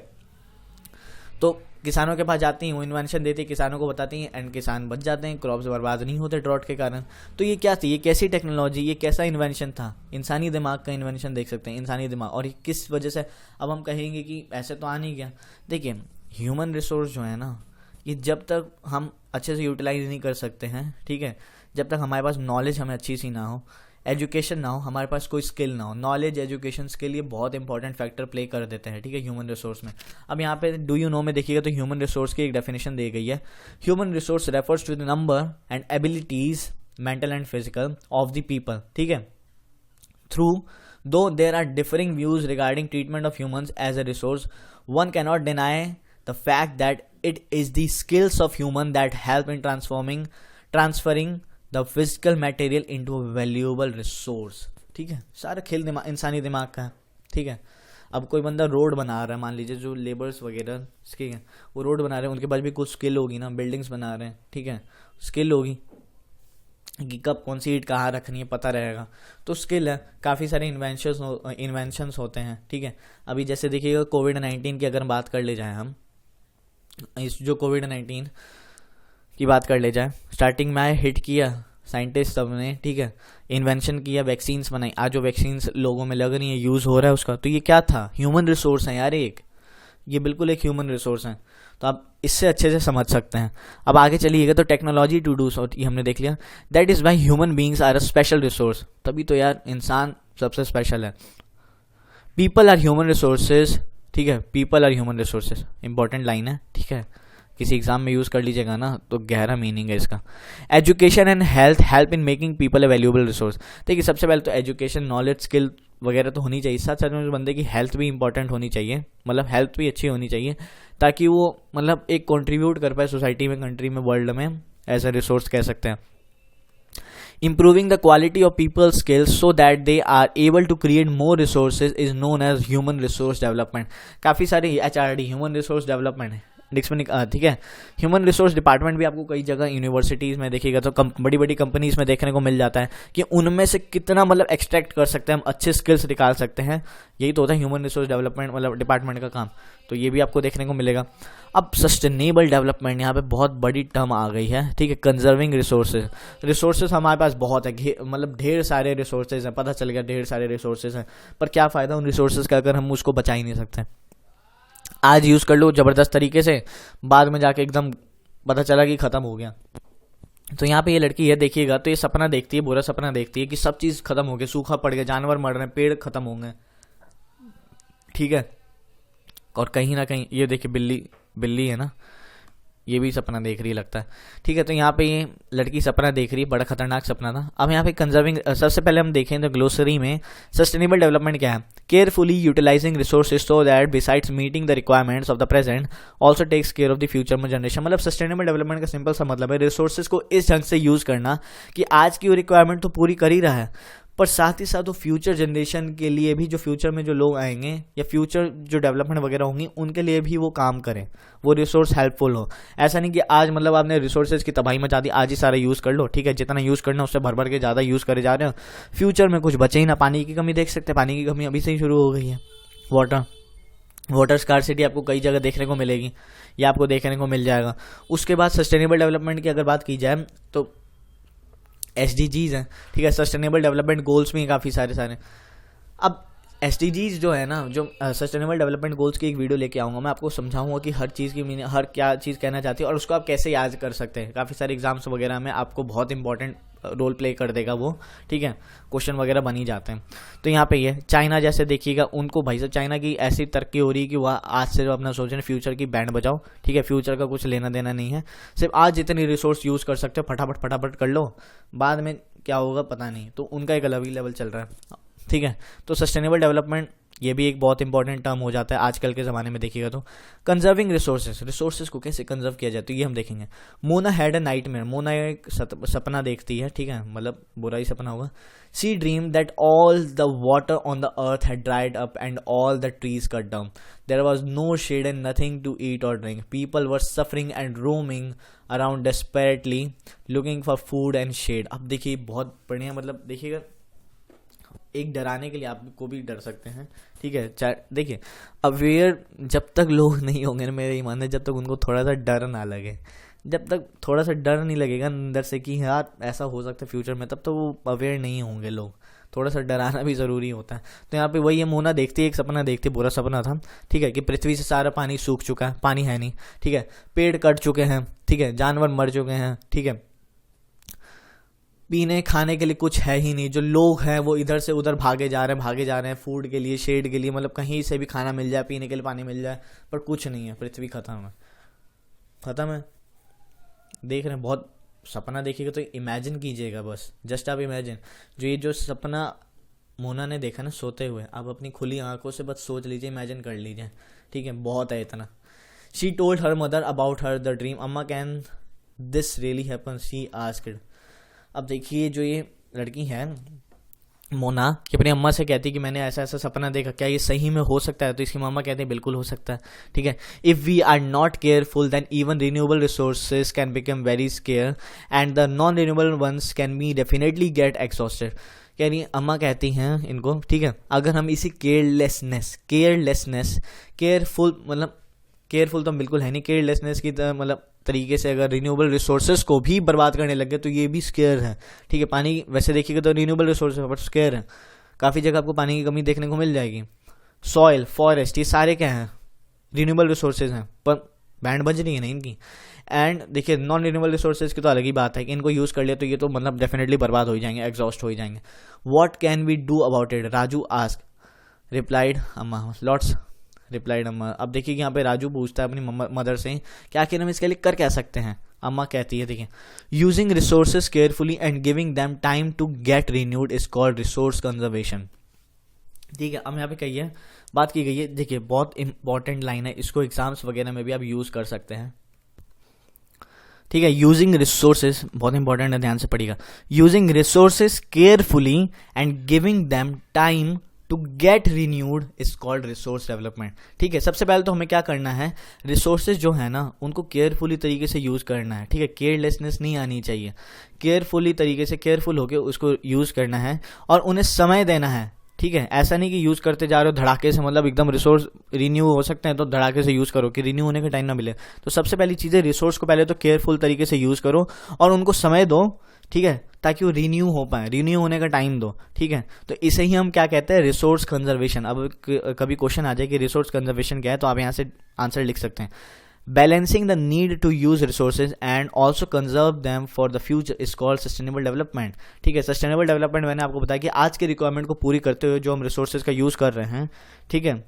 तो किसानों के पास जाती हैं, वो इन्वेंशन देती है, किसानों को बताती हैं एंड किसान बच जाते हैं, क्रॉप्स बर्बाद नहीं होते ड्रॉट के कारण। तो ये क्या थी, ये कैसी टेक्नोलॉजी, ये कैसा इन्वेंशन था, इंसानी दिमाग का इन्वेंशन देख सकते हैं, इंसानी दिमाग। और ये किस वजह से, अब हम कहेंगे कि ऐसे तो आ नहीं गया। देखिए ह्यूमन रिसोर्स जो है ना, ये जब तक हम अच्छे से यूटिलाइज नहीं कर सकते हैं, ठीक है, जब तक हमारे पास नॉलेज हमें अच्छी सी ना हो, एजुकेशन ना हो, हमारे पास कोई स्किल ना हो, नॉलेज एजुकेशन स्किल ये बहुत इंपॉर्टेंट फैक्टर प्ले कर देते हैं, ठीक है, ह्यूमन रिसोर्स में। अब यहाँ पे डू यू नो में देखिएगा तो ह्यूमन रिसोर्स की एक डेफिनेशन दी गई है। Human resource refers to the number and abilities mental and physical of the people, ठीक है, through though there are differing views regarding treatment of humans as a resource, one cannot deny the fact that it is the skills of human that help in transferring the physical material into a valuable resource, ठीक है। सारा खेल इंसानी दिमाग का है, ठीक है। अब कोई बंदा रोड बना रहा है, मान लीजिए जो लेबर्स वगैरह ठीक है वो रोड बना रहे हैं, उनके पास भी कुछ स्किल होगी ना, बिल्डिंग्स बना रहे हैं, ठीक है, स्किल होगी कि कब कौन सी ईंट कहाँ रखनी है पता रहेगा, तो स्किल है। काफ़ी सारे इन्वेंशंस होते हैं, ठीक है। अभी जैसे देखिएगा कोविड-19 की अगर बात कर ले जाए हम, इस जो कोविड-19 की बात कर ले जाए, स्टार्टिंग में हिट किया साइंटिस्ट सब ने, ठीक है, इन्वेंशन किया, वैक्सीन्स बनाई, आज जो वैक्सीन्स लोगों में लग रही है, यूज़ हो रहा है उसका, तो ये क्या था, ह्यूमन रिसोर्स है यार, ये बिल्कुल एक ह्यूमन रिसोर्स है। तो आप इससे अच्छे से समझ सकते हैं। अब आगे चलिएगा तो टेक्नोलॉजी टू डू सो, ये हमने देख लिया, that is why human beings are a special resource, तभी तो यार इंसान सबसे स्पेशल है। पीपल आर ह्यूमन रिसोर्सेज, ठीक है, people are human resources, important line है, ठीक है, किसी एग्जाम में यूज़ कर लीजिएगा ना तो गहरा मीनिंग है इसका। Education and health help in making people A valuable resource. देखिए सबसे पहले तो एजुकेशन, नॉलेज, स्किल वगैरह तो होनी चाहिए, साथ साथ में बंदे की हेल्थ भी इंपॉर्टेंट होनी चाहिए, मतलब हेल्थ भी अच्छी होनी चाहिए, ताकि वो मतलब एक कंट्रीब्यूट कर पाए सोसाइटी में, कंट्री में, वर्ल्ड में, एज अ रिसोर्स कह सकते हैं। Improving the quality of people's skills so that they are able to create more resources is known as human resource development. काफ़ी सारे HRD human resource development appendix में ठीक है। ह्यूमन रिसोर्स डिपार्टमेंट भी आपको कई जगह यूनिवर्सिटीज़ में देखिएगा तो बड़ी बड़ी कंपनीज में देखने को मिल जाता है कि उनमें से कितना मतलब एक्सट्रैक्ट कर सकते हैं हम, अच्छे स्किल्स निकाल सकते हैं। यही तो होता है ह्यूमन रिसोर्स डेवलपमेंट मतलब डिपार्टमेंट का काम। तो ये भी आपको देखने को मिलेगा। अब सस्टेनेबल डेवलपमेंट यहाँ पे बहुत बड़ी टर्म आ गई है, ठीक है। कंजर्विंग रिसोर्सेज हमारे पास बहुत है, मतलब ढेर सारे रिसोर्सेज हैं, पता चल गया ढेर सारे रिसोर्सेज हैं, पर क्या फ़ायदा उन रिसोर्सेज का अगर हम उसको बचा ही नहीं सकते। आज यूज़ कर लो ज़बरदस्त तरीके से, बाद में जाके एकदम पता चला कि ख़त्म हो गया। तो यहाँ पे ये लड़की है देखिएगा, तो ये सपना देखती है, बुरा सपना देखती है कि सब चीज़ खत्म हो गया, सूखा पड़ गया, जानवर मर रहे हैं, पेड़ खत्म हो गए, ठीक है। और कहीं ना कहीं ये देखिए बिल्ली है ना, ये भी सपना देख रही है लगता है, ठीक है। तो यहाँ पे ये लड़की सपना देख रही है, बड़ा खतरनाक सपना था। अब यहाँ पे कंजर्विंग, सबसे पहले हम देखें तो ग्लोसरी में सस्टेनेबल डेवलपमेंट क्या है, carefully utilising resources so that besides meeting the requirements of the present also takes care of the future में जनरेशन। मतलब सस्टेनेबल डेवलपमेंट का सिंपल सा मतलब है रिसोर्सेज को इस ढंग से यूज करना कि आज की वो रिक्वायरमेंट तो पूरी कर ही रहा है, पर साथ ही साथ वो फ्यूचर जनरेशन के लिए भी, जो फ्यूचर में जो लोग आएंगे या फ्यूचर जो डेवलपमेंट वगैरह होंगी उनके लिए भी वो काम करें, वो रिसोर्स हेल्पफुल हो। ऐसा नहीं कि आज मतलब आपने रिसोर्सेज की तबाही मचा दी, आज ही सारा यूज़ कर लो, ठीक है, जितना यूज़ करना उससे भर भर के ज़्यादा यूज़ करे जा रहे हो, फ्यूचर में कुछ बचे ही ना। पानी की कमी देख सकते हैं, पानी की कमी अभी से ही शुरू हो गई है। वाटर स्कार्सिटी आपको कई जगह देखने को मिलेगी, या आपको देखने को मिल जाएगा। उसके बाद सस्टेनेबल डेवलपमेंट की अगर बात की जाए तो SDGs हैं, ठीक है, सस्टेनेबल डेवलपमेंट गोल्स में काफ़ी सारे। अब SDGs जो है ना, जो सस्टेनेबल डेवलपमेंट गोल्स की एक वीडियो लेके आऊँगा, मैं आपको समझाऊंगा कि हर चीज़ की मीनिंग, हर क्या चीज़ कहना चाहती है और उसको आप कैसे याद कर सकते हैं। काफ़ी सारे एग्जाम्स वगैरह में आपको बहुत इंपॉर्टेंट रोल प्ले कर देगा वो, ठीक है, क्वेश्चन वगैरह बन ही जाते हैं। तो यहाँ पे ये चाइना जैसे देखिएगा, उनको भाई साहब चाइना की ऐसी तरक्की हो रही है कि वह आज से अपना सोच रहे हैं फ्यूचर की बैंड बजाओ, ठीक है, फ्यूचर का कुछ लेना देना नहीं है, सिर्फ आज जितनी रिसोर्स यूज़ कर सकते हो फटाफट कर लो, बाद में क्या होगा पता नहीं। तो उनका एक अलग ही लेवल चल रहा है, ठीक है। तो सस्टेनेबल डेवलपमेंट ये भी एक बहुत इंपॉर्टेंट टर्म हो जाता है आजकल के ज़माने में देखिएगा। तो कंजर्विंग रिसोर्सेज को कैसे कंजर्व किया जाए तो ये हम देखेंगे। Mona had a nightmare, Mona एक सपना देखती है, ठीक है, मतलब बुरा ही सपना होगा। She dream that all the water on the earth had dried up and all the trees cut down, there was no shade and nothing to eat और drink, people were suffering and roaming around desperately looking for food and shade. अब देखिए बहुत बढ़िया, मतलब देखिएगा एक डराने के लिए आपको भी डर सकते हैं, ठीक है। देखिए अवेयर जब तक लोग नहीं होंगे ना, मेरे ईमान है, जब तक उनको थोड़ा सा डर ना लगे, जब तक थोड़ा सा डर नहीं लगेगा अंदर से कि यार ऐसा हो सकता है फ्यूचर में, तब तो वो अवेयर नहीं होंगे लोग। थोड़ा सा डराना भी ज़रूरी होता है। तो यहाँ पे वही है, मोना देखती है, एक सपना देखती है, बुरा सपना था, ठीक है, कि पृथ्वी से सारा पानी सूख चुका है, पानी है नहीं, ठीक है, पेड़ कट चुके हैं, ठीक है, जानवर मर चुके हैं, ठीक है, पीने खाने के लिए कुछ है ही नहीं, जो लोग हैं वो इधर से उधर भागे जा रहे हैं फूड के लिए, शेड के लिए, मतलब कहीं से भी खाना मिल जाए, पीने के लिए पानी मिल जाए, पर कुछ नहीं है, पृथ्वी खत्म है। देख रहे हैं, बहुत सपना देखिएगा तो इमेजिन कीजिएगा, बस जस्ट आप इमेजिन, जो सपना मोना ने देखा ना सोते हुए, आप अपनी खुली आंखों से बस सोच लीजिए, इमेजिन कर लीजिए, ठीक है, बहुत है इतना। She told her mother about her the dream, अम्मा can this really happen, she asked. अब देखिए जो ये लड़की है मोना, कि अपनी अम्मा से कहती है कि मैंने ऐसा सपना देखा, क्या ये सही में हो सकता है? तो इसकी मामा कहते हैं बिल्कुल हो सकता है, ठीक है। If we are not careful then even renewable resources can become very scarce and the non renewable ones can be definitely get exhausted. यानी अम्मा कहती हैं इनको, ठीक है, अगर हम इसी केयरफुल तो बिल्कुल है नहीं, केयरलेसनेस की मतलब तरीके से अगर रिन्यूएबल रिसोर्सेज को भी बर्बाद करने लग गए तो ये भी स्केयर है, ठीक है। पानी वैसे देखिएगा तो रिन्यूएबल रिसोर्सेज है, बट स्केयर है, काफ़ी जगह आपको पानी की कमी देखने को मिल जाएगी। सॉइल, फॉरेस्ट, ये सारे क्या हैं, रिन्यूएबल रिसोर्सेज हैं, पर बैंड बज रही है ना इनकी। एंड देखिए नॉन रिन्यूएबल रिसोर्सेज की तो अलग ही बात है कि इनको यूज़ कर लिया तो ये तो मतलब डेफिनेटली बर्बाद हो जाएंगे, एग्जॉस्ट हो जाएंगे। What can we do about it, Raju ask, replied Amma, lots replied Amma. अब देखिए यहाँ पे राजू पूछता है अपनी मदर से कि आखिर हम इसके लिए कर क्या सकते हैं। अम्मा कहती है, देखिए, using resources carefully and giving them time to get renewed is called resource conservation, ठीक है। अब यहाँ पे कही है, बात की गई है, देखिए बहुत इंपॉर्टेंट लाइन है, इसको एग्जाम्स वगैरह में भी आप यूज कर सकते हैं, ठीक है। यूजिंग रिसोर्सेज बहुत इंपॉर्टेंट है, ध्यान से पढ़िएगा। Using resources carefully and giving them time to get renewed is called resource development. ठीक है, सबसे पहले तो हमें क्या करना है, रिसोर्सेज जो है ना उनको केयरफुली तरीके से यूज़ करना है। ठीक है, केयरलेसनेस नहीं आनी चाहिए, केयरफुली तरीके से केयरफुल होकर उसको यूज़ करना है और उन्हें समय देना है। ठीक है, ऐसा नहीं कि यूज़ करते जा रहे हो धड़ाके से, मतलब एकदम रिसोर्स रिन्यू हो सकते हैं तो धड़ाके से यूज़ करो कि रिन्यू होने का टाइम ना मिले। तो सबसे पहली चीज़ है, रिसोर्स को पहले तो केयरफुल तरीके से यूज़ करो और उनको समय दो। ठीक है, ताकि वो रिन्यू हो पाए, रिन्यू होने का टाइम दो। ठीक है, तो इसे ही हम क्या कहते हैं, रिसोर्स कंजर्वेशन। अब कभी क्वेश्चन आ जाए कि रिसोर्स कंजर्वेशन क्या है, तो आप यहाँ से आंसर लिख सकते हैं, balancing the need to use resources and also conserve them for the future is called sustainable development. ठीक है, सस्टेनेबल डेवलपमेंट मैंने आपको बताया कि आज के रिक्वायरमेंट को पूरी करते हुए जो हम रिसोर्सेज का यूज कर रहे हैं, ठीक है,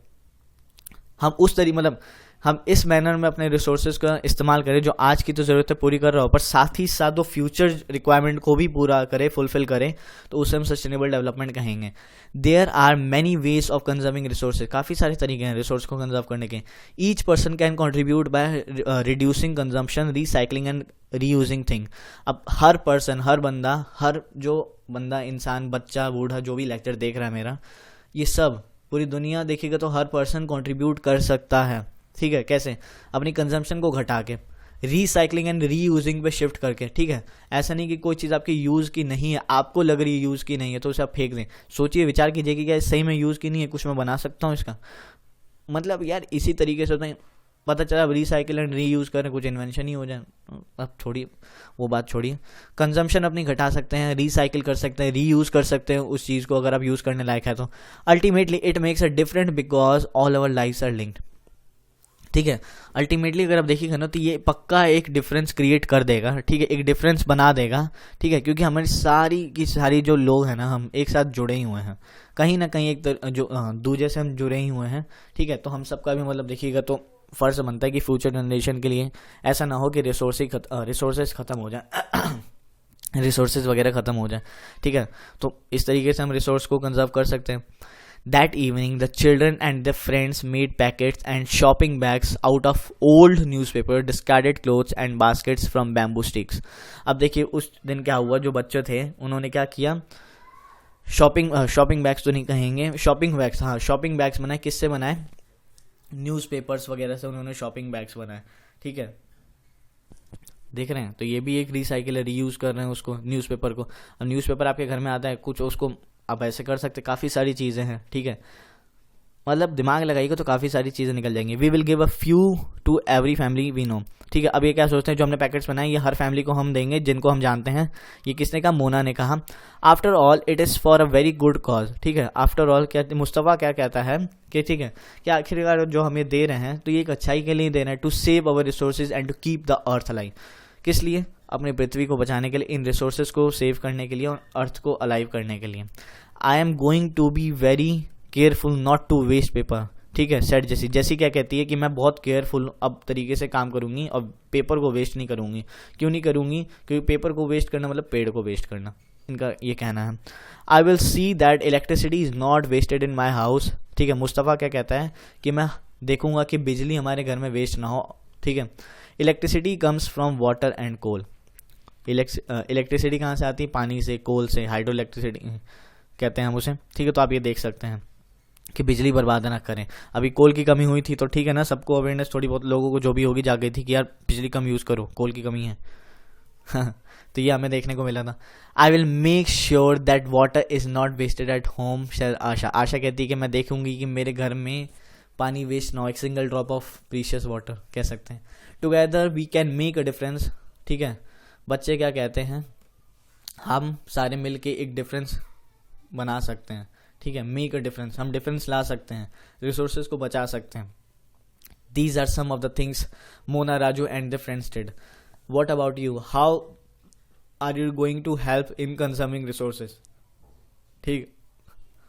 हम उस तरीके मतलब हम इस मैनर में अपने रिसोर्सेज का इस्तेमाल करें जो आज की तो ज़रूरतें पूरी कर रहा हो, पर साथ ही साथ वो फ्यूचर रिक्वायरमेंट को भी पूरा करे, फुलफिल करें, तो उसे हम सस्टेनेबल डेवलपमेंट कहेंगे। There are many ways of conserving resources, काफ़ी सारे तरीके हैं रिसोर्स को कंजर्व करने के। Each person can contribute by reducing consumption, recycling and reusing thing. अब हर पर्सन, हर बंदा, हर जो बंदा, इंसान, बच्चा, बूढ़ा, जो भी लेक्चर देख रहा है मेरा, ये सब पूरी दुनिया देखेगा तो हर पर्सन कंट्रीब्यूट कर सकता है। ठीक है, कैसे, अपनी कंजम्पशन को घटा के, रीसाइकलिंग एंड रीयूजिंग पे शिफ्ट करके। ठीक है, ऐसा नहीं कि कोई चीज़ आपकी यूज़ की नहीं है, आपको लग रही है यूज़ की नहीं है तो उसे आप फेंक दें। सोचिए, विचार कीजिए कि क्या सही में यूज़ की नहीं है, कुछ मैं बना सकता हूँ इसका, मतलब यार इसी तरीके से तो पता चला अब रिसाइकिल एंड रीयूज़ करें, कुछ इन्वेंशन ही हो जाए। अब छोड़िए वो बात, छोड़िए, कंजम्पशन अपनी घटा सकते हैं, रिसाइकिल कर सकते हैं, रीयूज़ कर सकते हैं उस चीज़ को, अगर आप यूज़ करने लायक है तो। Ultimately it makes a different because all our lifes are linked. ठीक है, अल्टीमेटली अगर आप देखिएगा ना तो ये पक्का एक डिफरेंस क्रिएट कर देगा। ठीक है, एक डिफरेंस बना देगा। ठीक है, क्योंकि हमारी सारी की सारी जो लोग हैं ना, हम एक साथ जुड़े ही हुए हैं, कहीं ना कहीं एक जो दूसरे से हम जुड़े ही हुए हैं। ठीक है, तो हम सबका भी मतलब देखिएगा तो फर्ज बनता है कि फ्यूचर जनरेशन के लिए ऐसा ना हो कि रिसोर्सेज खत्म हो जाए रिसोर्सेज वगैरह खत्म हो जाए। ठीक है, तो इस तरीके से हम रिसोर्स को कंजर्व कर सकते हैं। That evening, the children and their friends made packets and shopping bags out of old newspaper, discarded clothes and baskets from bamboo sticks. अब देखिए उस दिन क्या हुआ, जो बच्चे थे उन्होंने क्या किया, शॉपिंग बैग्स तो नहीं कहेंगे, शॉपिंग बैग्स, हाँ शॉपिंग बैग्स बनाए। किससे बनाए, न्यूज़पेपर्स वगैरह से उन्होंने शॉपिंग बैग्स बनाए। ठीक है, देख रहे हैं, तो ये भी एक रिसाइकिल है, रीयूज़ कर रहे हैं उसको, न्यूज़पेपर को। अब न्यूज़पेपर आपके घर में आता है, कुछ उसको आप ऐसे कर सकते, काफ़ी सारी चीज़ें हैं। ठीक है, मतलब दिमाग लगाइएगा तो काफ़ी सारी चीज़ें निकल जाएंगी। We will give a few to every family we know. ठीक है, अब ये क्या सोचते हैं, जो हमने पैकेट्स बनाए ये हर फैमिली को हम देंगे जिनको हम जानते हैं। ये किसने कहा, मोना ने कहा। After all it is for a very good cause. ठीक है, आफ्टर ऑल क्या मुस्तफ़ा क्या कहता है कि ठीक है, कि आखिरकार जो हमें दे रहे हैं तो ये एक अच्छाई के लिए दे रहे हैं, to save our resources and to keep the earth alive. किस लिए, अपनी पृथ्वी को बचाने के लिए, इन रिसोर्सेज को सेव करने के लिए और अर्थ को अलाइव करने के लिए। I am going to be very careful not to waste paper. ठीक है, सेट जैसी क्या कहती है कि मैं बहुत केयरफुल अब तरीके से काम करूंगी और पेपर को वेस्ट नहीं करूंगी। क्यों नहीं करूंगी, क्योंकि पेपर को वेस्ट करना मतलब पेड़ को वेस्ट करना, इनका ये कहना है। I will see that electricity is not wasted in my house. ठीक है, मुस्तफ़ा क्या कहता है कि मैं देखूंगा कि बिजली हमारे घर में वेस्ट ना हो। ठीक है, electricity comes from water and coal. Electricity कहाँ से आती है, पानी से, कोल से, हाइड्रो इलेक्ट्रिसिटी कहते हैं हम उसे। ठीक है, तो आप ये देख सकते हैं कि बिजली बर्बाद ना करें। अभी कोल की कमी हुई थी तो ठीक है ना, सबको अवेयरनेस थोड़ी बहुत लोगों को जो भी होगी जाग गई थी कि यार बिजली कम यूज़ करो, कोल की कमी है तो ये हमें देखने को मिला था। I will make sure that water is not wasted at home. Asha कहती है कि मैं देखूंगी कि मेरे घर में पानी वेस्ट ना हो, एक single drop of precious water कह सकते हैं। Together we can make a difference. ठीक है, बच्चे क्या कहते हैं, हम सारे मिल के एक डिफरेंस बना सकते हैं। ठीक है, मेक अ डिफरेंस, हम डिफरेंस ला सकते हैं, रिसोर्सेज को बचा सकते हैं। These are some of the things Mona, Raju and the friends did. What about you, how are you going to help in conserving resources. ठीक,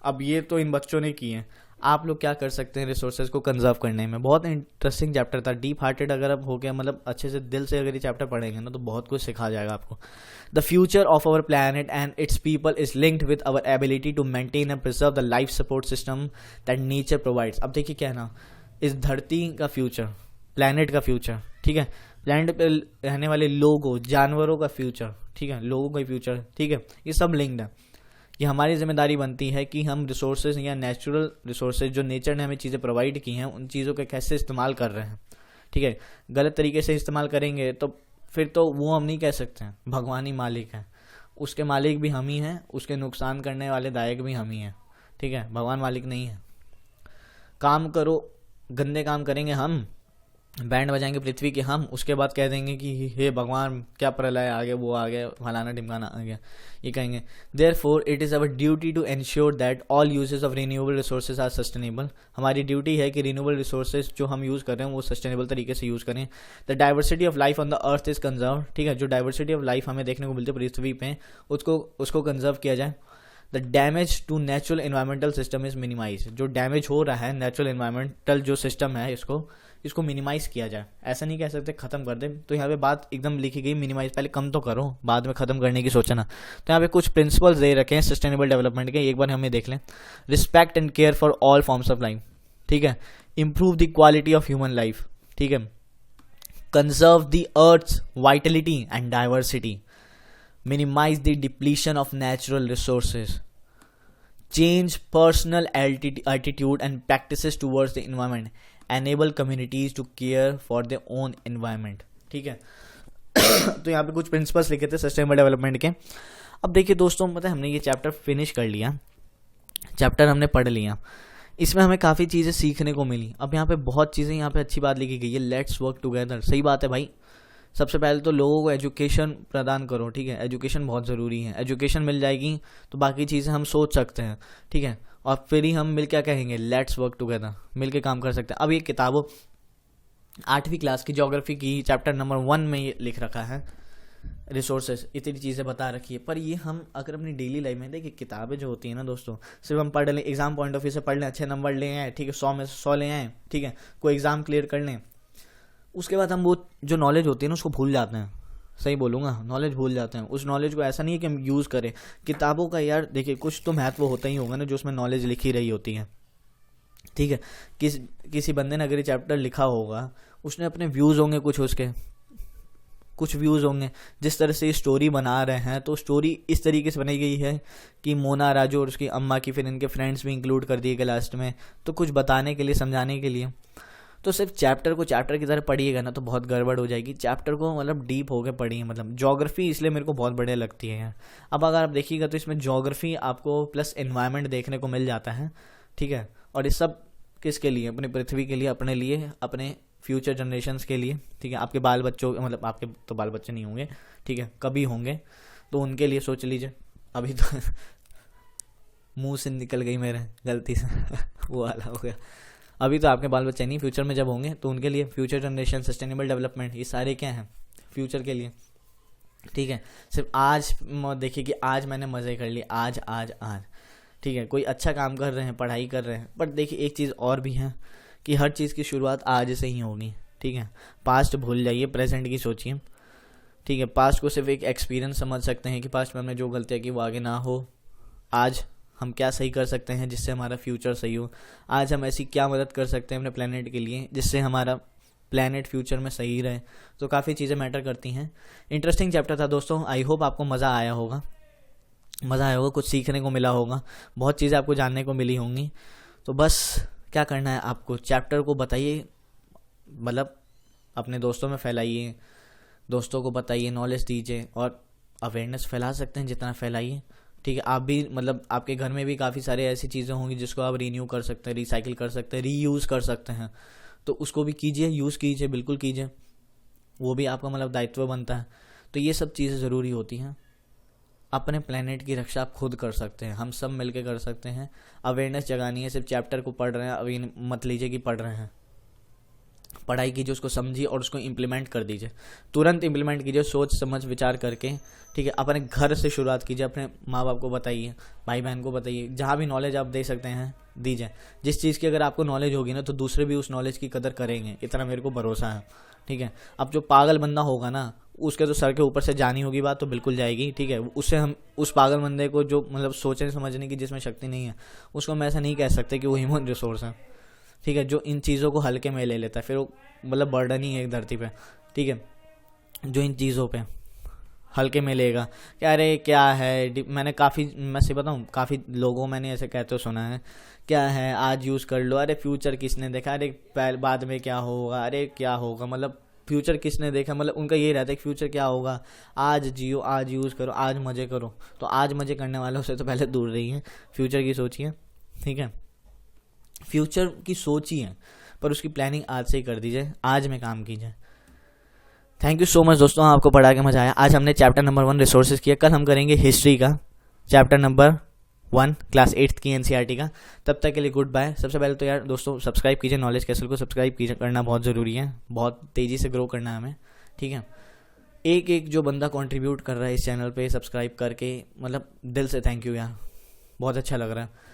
अब ये तो इन बच्चों ने किए हैं, आप लोग क्या कर सकते हैं रिसोर्सेज को कंजर्व करने में। बहुत इंटरेस्टिंग चैप्टर था, डीप हार्टेड अगर आप हो गया, मतलब अच्छे से दिल से अगर ये चैप्टर पढ़ेंगे ना तो बहुत कुछ सिखा जाएगा आपको। The future of our planet and its people is linked with our ability to maintain and preserve the life support system that nature provides. अब देखिए क्या है ना, इस धरती का फ्यूचर, प्लैनेट का फ्यूचर, ठीक है, प्लैनेट पे रहने वाले लोगों, जानवरों का फ्यूचर, ठीक है, लोगों का फ्यूचर, ठीक है, ये सब लिंक्ड है। कि हमारी जिम्मेदारी बनती है कि हम रिसोर्सेज या नेचुरल रिसोर्सेज जो नेचर ने हमें चीज़ें प्रोवाइड की हैं उन चीज़ों का कैसे इस्तेमाल कर रहे हैं, ठीक है। गलत तरीके से इस्तेमाल करेंगे तो फिर तो वो हम नहीं कह सकते हैं, भगवान ही मालिक है, उसके मालिक भी हम ही हैं, उसके नुकसान करने वाले दायक भी हम ही हैं, ठीक है, भगवान मालिक नहीं है। काम करो, गंदे काम करेंगे हम, बैंड बजाएंगे पृथ्वी के हम, उसके बाद कह देंगे कि हे भगवान क्या प्रलय आ गया, वो आ गया, फलाना ढिमकाना आ गया, ये कहेंगे। Therefore it is our duty to ensure that all uses of renewable resources are sustainable. हमारी ड्यूटी है कि रिन्यूएबल रिसोर्सेज जो हम यूज़ कर रहे हैं वो सस्टेनेबल तरीके से यूज़ करें। The diversity of life on the earth is conserve, ठीक है, जो डाइवर्सिटी ऑफ लाइफ हमें देखने को मिलती है पृथ्वी पे उसको कंजर्व किया जाए। The damage to natural environmental system is minimize, जो डैमेज हो रहा है नेचुरल इन्वायरमेंटल जो सिस्टम है इसको मिनिमाइज किया जाए। ऐसा नहीं कह सकते खत्म कर दे, तो यहाँ पे बात एकदम लिखी गई मिनिमाइज, पहले कम तो करो बाद में खत्म करने की सोचना। तो यहाँ पे कुछ प्रिंसिपल्स दे रखे हैं सस्टेनेबल डेवलपमेंट के, एक बार हमें देख लें। Respect and care for all forms of life, ठीक है। Improve the quality of human life, ठीक है। Conserve the earth's vitality and diversity, minimize the depletion of natural resources, change personal attitude and practices towards the environment, enable communities to care for their own environment, ठीक है। तो यहाँ पे कुछ principles लिखे थे सस्टेनेबल डेवलपमेंट के। अब देखिए दोस्तों, मतलब हमने ये चैप्टर फिनिश कर लिया, चैप्टर हमने पढ़ लिया, इसमें हमें काफ़ी चीज़ें सीखने को मिली। अब यहाँ पे बहुत चीज़ें, यहाँ पे अच्छी बात लिखी गई है, लेट्स वर्क टुगेदर। सही बात है भाई, सबसे पहले तो लोगों को एजुकेशन प्रदान करो, ठीक है, एजुकेशन बहुत ज़रूरी है। एजुकेशन मिल जाएगी तो बाकी चीज़ें हम सोच सकते हैं, ठीक है, और फिर ही हम मिल क्या कहेंगे, लेट्स वर्क टुगेदर, मिल के काम कर सकते हैं। अब ये किताबों 8वीं क्लास की ज्योग्राफी की चैप्टर नंबर 1 में ये लिख रखा है, रिसोर्सेज, इतनी चीज़ें बता रखी है, पर ये हम अगर अपनी डेली लाइफ में देखिए, किताबें जो होती हैं ना दोस्तों, सिर्फ हम पढ़ लें, एग्जाम पॉइंट ऑफ व्यू से पढ़ लें, अच्छे नंबर ले आए, ठीक है, 100 में से 100 ले आए, ठीक है, कोई एग्जाम क्लियर कर लें, उसके बाद हम वो जो नॉलेज होती है ना उसको भूल जाते हैं। सही बोलूँगा, नॉलेज भूल जाते हैं। उस नॉलेज को ऐसा नहीं है कि हम यूज़ करें। किताबों का यार देखिए कुछ तो महत्व होता ही होगा ना, जो उसमें नॉलेज लिखी रही होती है, ठीक है। किसी बंदे ने अगर ये चैप्टर लिखा होगा, उसने अपने व्यूज़ होंगे, कुछ व्यूज़ होंगे। जिस तरह से स्टोरी बना रहे हैं, तो स्टोरी इस तरीके से बनाई गई है कि मोना, राजू और उसकी अम्मा की, फिर इनके फ्रेंड्स भी इंक्लूड कर दिए गए लास्ट में, तो कुछ बताने के लिए, समझाने के लिए। तो सिर्फ चैप्टर को चैप्टर की तरह पढ़िएगा ना तो बहुत गड़बड़ हो जाएगी। चैप्टर को मतलब डीप होकर पढ़िए। मतलब ज्योग्राफी इसलिए मेरे को बहुत बढ़िया लगती है यार। अब अगर आप देखिएगा तो इसमें ज्योग्राफी आपको प्लस एनवायरनमेंट देखने को मिल जाता है, ठीक है। और ये सब किसके लिए, अपनी पृथ्वी के लिए, अपने लिए, अपने फ्यूचर जनरेशन्स के लिए, ठीक है। आपके बाल बच्चों, मतलब आपके तो बाल बच्चे नहीं होंगे, ठीक है, कभी होंगे, तो उनके लिए सोच लीजिए। अभी तो मुंह से निकल गई मेरे गलती से वो वाला हो गया। अभी तो आपके बाल बच्चे नहीं, फ्यूचर में जब होंगे तो उनके लिए, फ्यूचर जनरेशन, सस्टेनेबल डेवलपमेंट, ये सारे क्या हैं, फ्यूचर के लिए, ठीक है। सिर्फ आज देखिए कि आज मैंने मज़े कर लिए, आज आज आज, ठीक है। कोई अच्छा काम कर रहे हैं, पढ़ाई कर रहे हैं, बट देखिए एक चीज़ और भी है कि हर चीज़ की शुरुआत आज से ही होगी, ठीक है। पास्ट भूल जाइए, प्रेजेंट की सोचिए, ठीक है। पास्ट को सिर्फ एक एक्सपीरियंस समझ सकते हैं कि पास्ट में हमने जो गलतियाँ की वो आगे ना हो। आज हम क्या सही कर सकते हैं जिससे हमारा फ्यूचर सही हो। आज हम ऐसी क्या मदद कर सकते हैं अपने प्लेनेट के लिए जिससे हमारा प्लेनेट फ्यूचर में सही रहे। तो काफ़ी चीज़ें मैटर करती हैं। इंटरेस्टिंग चैप्टर था दोस्तों। आई होप आपको मज़ा आया होगा, कुछ सीखने को मिला होगा, बहुत चीज़ें आपको जानने को मिली होंगी। तो बस क्या करना है आपको, चैप्टर को बताइए, मतलब अपने दोस्तों में फैलाइए, दोस्तों को बताइए, नॉलेज दीजिए और अवेयरनेस फैला सकते हैं जितना फैलाइए, ठीक है। आप भी मतलब आपके घर में भी काफ़ी सारे ऐसी चीज़ें होंगी जिसको आप रीन्यू कर सकते हैं, रिसाइकिल कर सकते हैं, रीयूज़ कर सकते हैं, तो उसको भी कीजिए, यूज़ कीजिए, बिल्कुल कीजिए, वो भी आपका मतलब दायित्व बनता है। तो ये सब चीज़ें ज़रूरी होती हैं। अपने प्लेनेट की रक्षा आप खुद कर सकते हैं, हम सब मिलके कर सकते हैं। अवेयरनेस जगानी है। सिर्फ चैप्टर को पढ़ रहे हैं अभी मत लीजिए कि पढ़ रहे हैं, पढ़ाई कीजिए, उसको समझिए और उसको इम्प्लीमेंट कर दीजिए, तुरंत इम्प्लीमेंट कीजिए, सोच समझ विचार करके, ठीक है। अपने घर से शुरुआत कीजिए, अपने माँ बाप को बताइए, भाई बहन को बताइए, जहाँ भी नॉलेज आप दे सकते हैं दीजिए। जिस चीज़ की अगर आपको नॉलेज होगी ना तो दूसरे भी उस नॉलेज की कदर करेंगे, इतना मेरे को भरोसा है, ठीक है। अब जो पागल बंदा होगा ना उसके तो सर के ऊपर से जानी होगी बात, तो बिल्कुल जाएगी, ठीक है। उससे हम उस पागल बंदे को जो मतलब सोचने समझने की जिसमें शक्ति नहीं है, उसको हम ऐसा नहीं कह सकते कि वो ह्यूमन रिसोर्स है, ठीक है। जो इन चीज़ों को हल्के में ले लेता है, फिर वो मतलब बर्डन ही है एक धरती पे, ठीक है, जो इन चीज़ों पे हल्के में लेगा कि अरे क्या है, मैं से बताऊँ, काफ़ी लोगों मैंने ऐसे कहते हुए सुना है, क्या है आज यूज़ कर लो, अरे फ्यूचर किसने देखा, अरे बाद में क्या होगा, अरे क्या होगा, मतलब फ्यूचर किसने देखा, मतलब उनका ये रहता है कि फ्यूचर क्या होगा, आज जियो, आज यूज़ करो, आज मज़े करो। तो आज मज़े करने वालों से तो पहले दूर रहिए, फ्यूचर की सोचिए, ठीक है। फ्यूचर की सोचिए पर उसकी प्लानिंग आज से ही कर दीजिए, आज में काम कीजिए। थैंक यू सो मच दोस्तों, आपको पढ़ा के मजा आया। आज हमने चैप्टर नंबर 1 रिसोर्सेज किया, कल हम करेंगे हिस्ट्री का चैप्टर नंबर 1 क्लास 8th की एनसीईआरटी का। तब तक के लिए गुड बाय। सबसे पहले तो यार दोस्तों सब्सक्राइब कीजिए, नॉलेज कैसल को सब्सक्राइब कीजिए, करना बहुत ज़रूरी है, बहुत तेज़ी से ग्रो करना है हमें, ठीक है। एक एक जो बंदा कंट्रीब्यूट कर रहा है इस चैनल पे सब्सक्राइब करके, मतलब दिल से थैंक यू यार, बहुत अच्छा लग रहा है।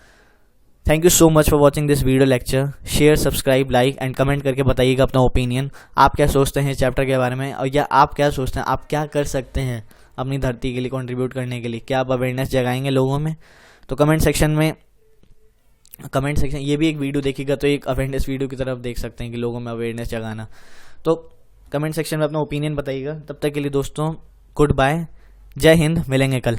Thank you so much for watching this video lecture. Share, subscribe, like and comment करके बताइएगा अपना ओपिनियन, आप क्या सोचते हैं इस चैप्टर के बारे में, और या आप क्या सोचते हैं, आप क्या कर सकते हैं अपनी धरती के लिए कंट्रीब्यूट करने के लिए, क्या आप अवेयरनेस जगाएंगे लोगों में। तो कमेंट सेक्शन ये भी एक वीडियो देखिएगा तो एक अवेयरनेस वीडियो की तरफ देख सकते हैं कि लोगों में अवेयरनेस जगाना। तो कमेंट सेक्शन में अपना ओपिनियन बताइएगा। तब तक के लिए दोस्तों गुड बाय, जय हिंद, मिलेंगे कल।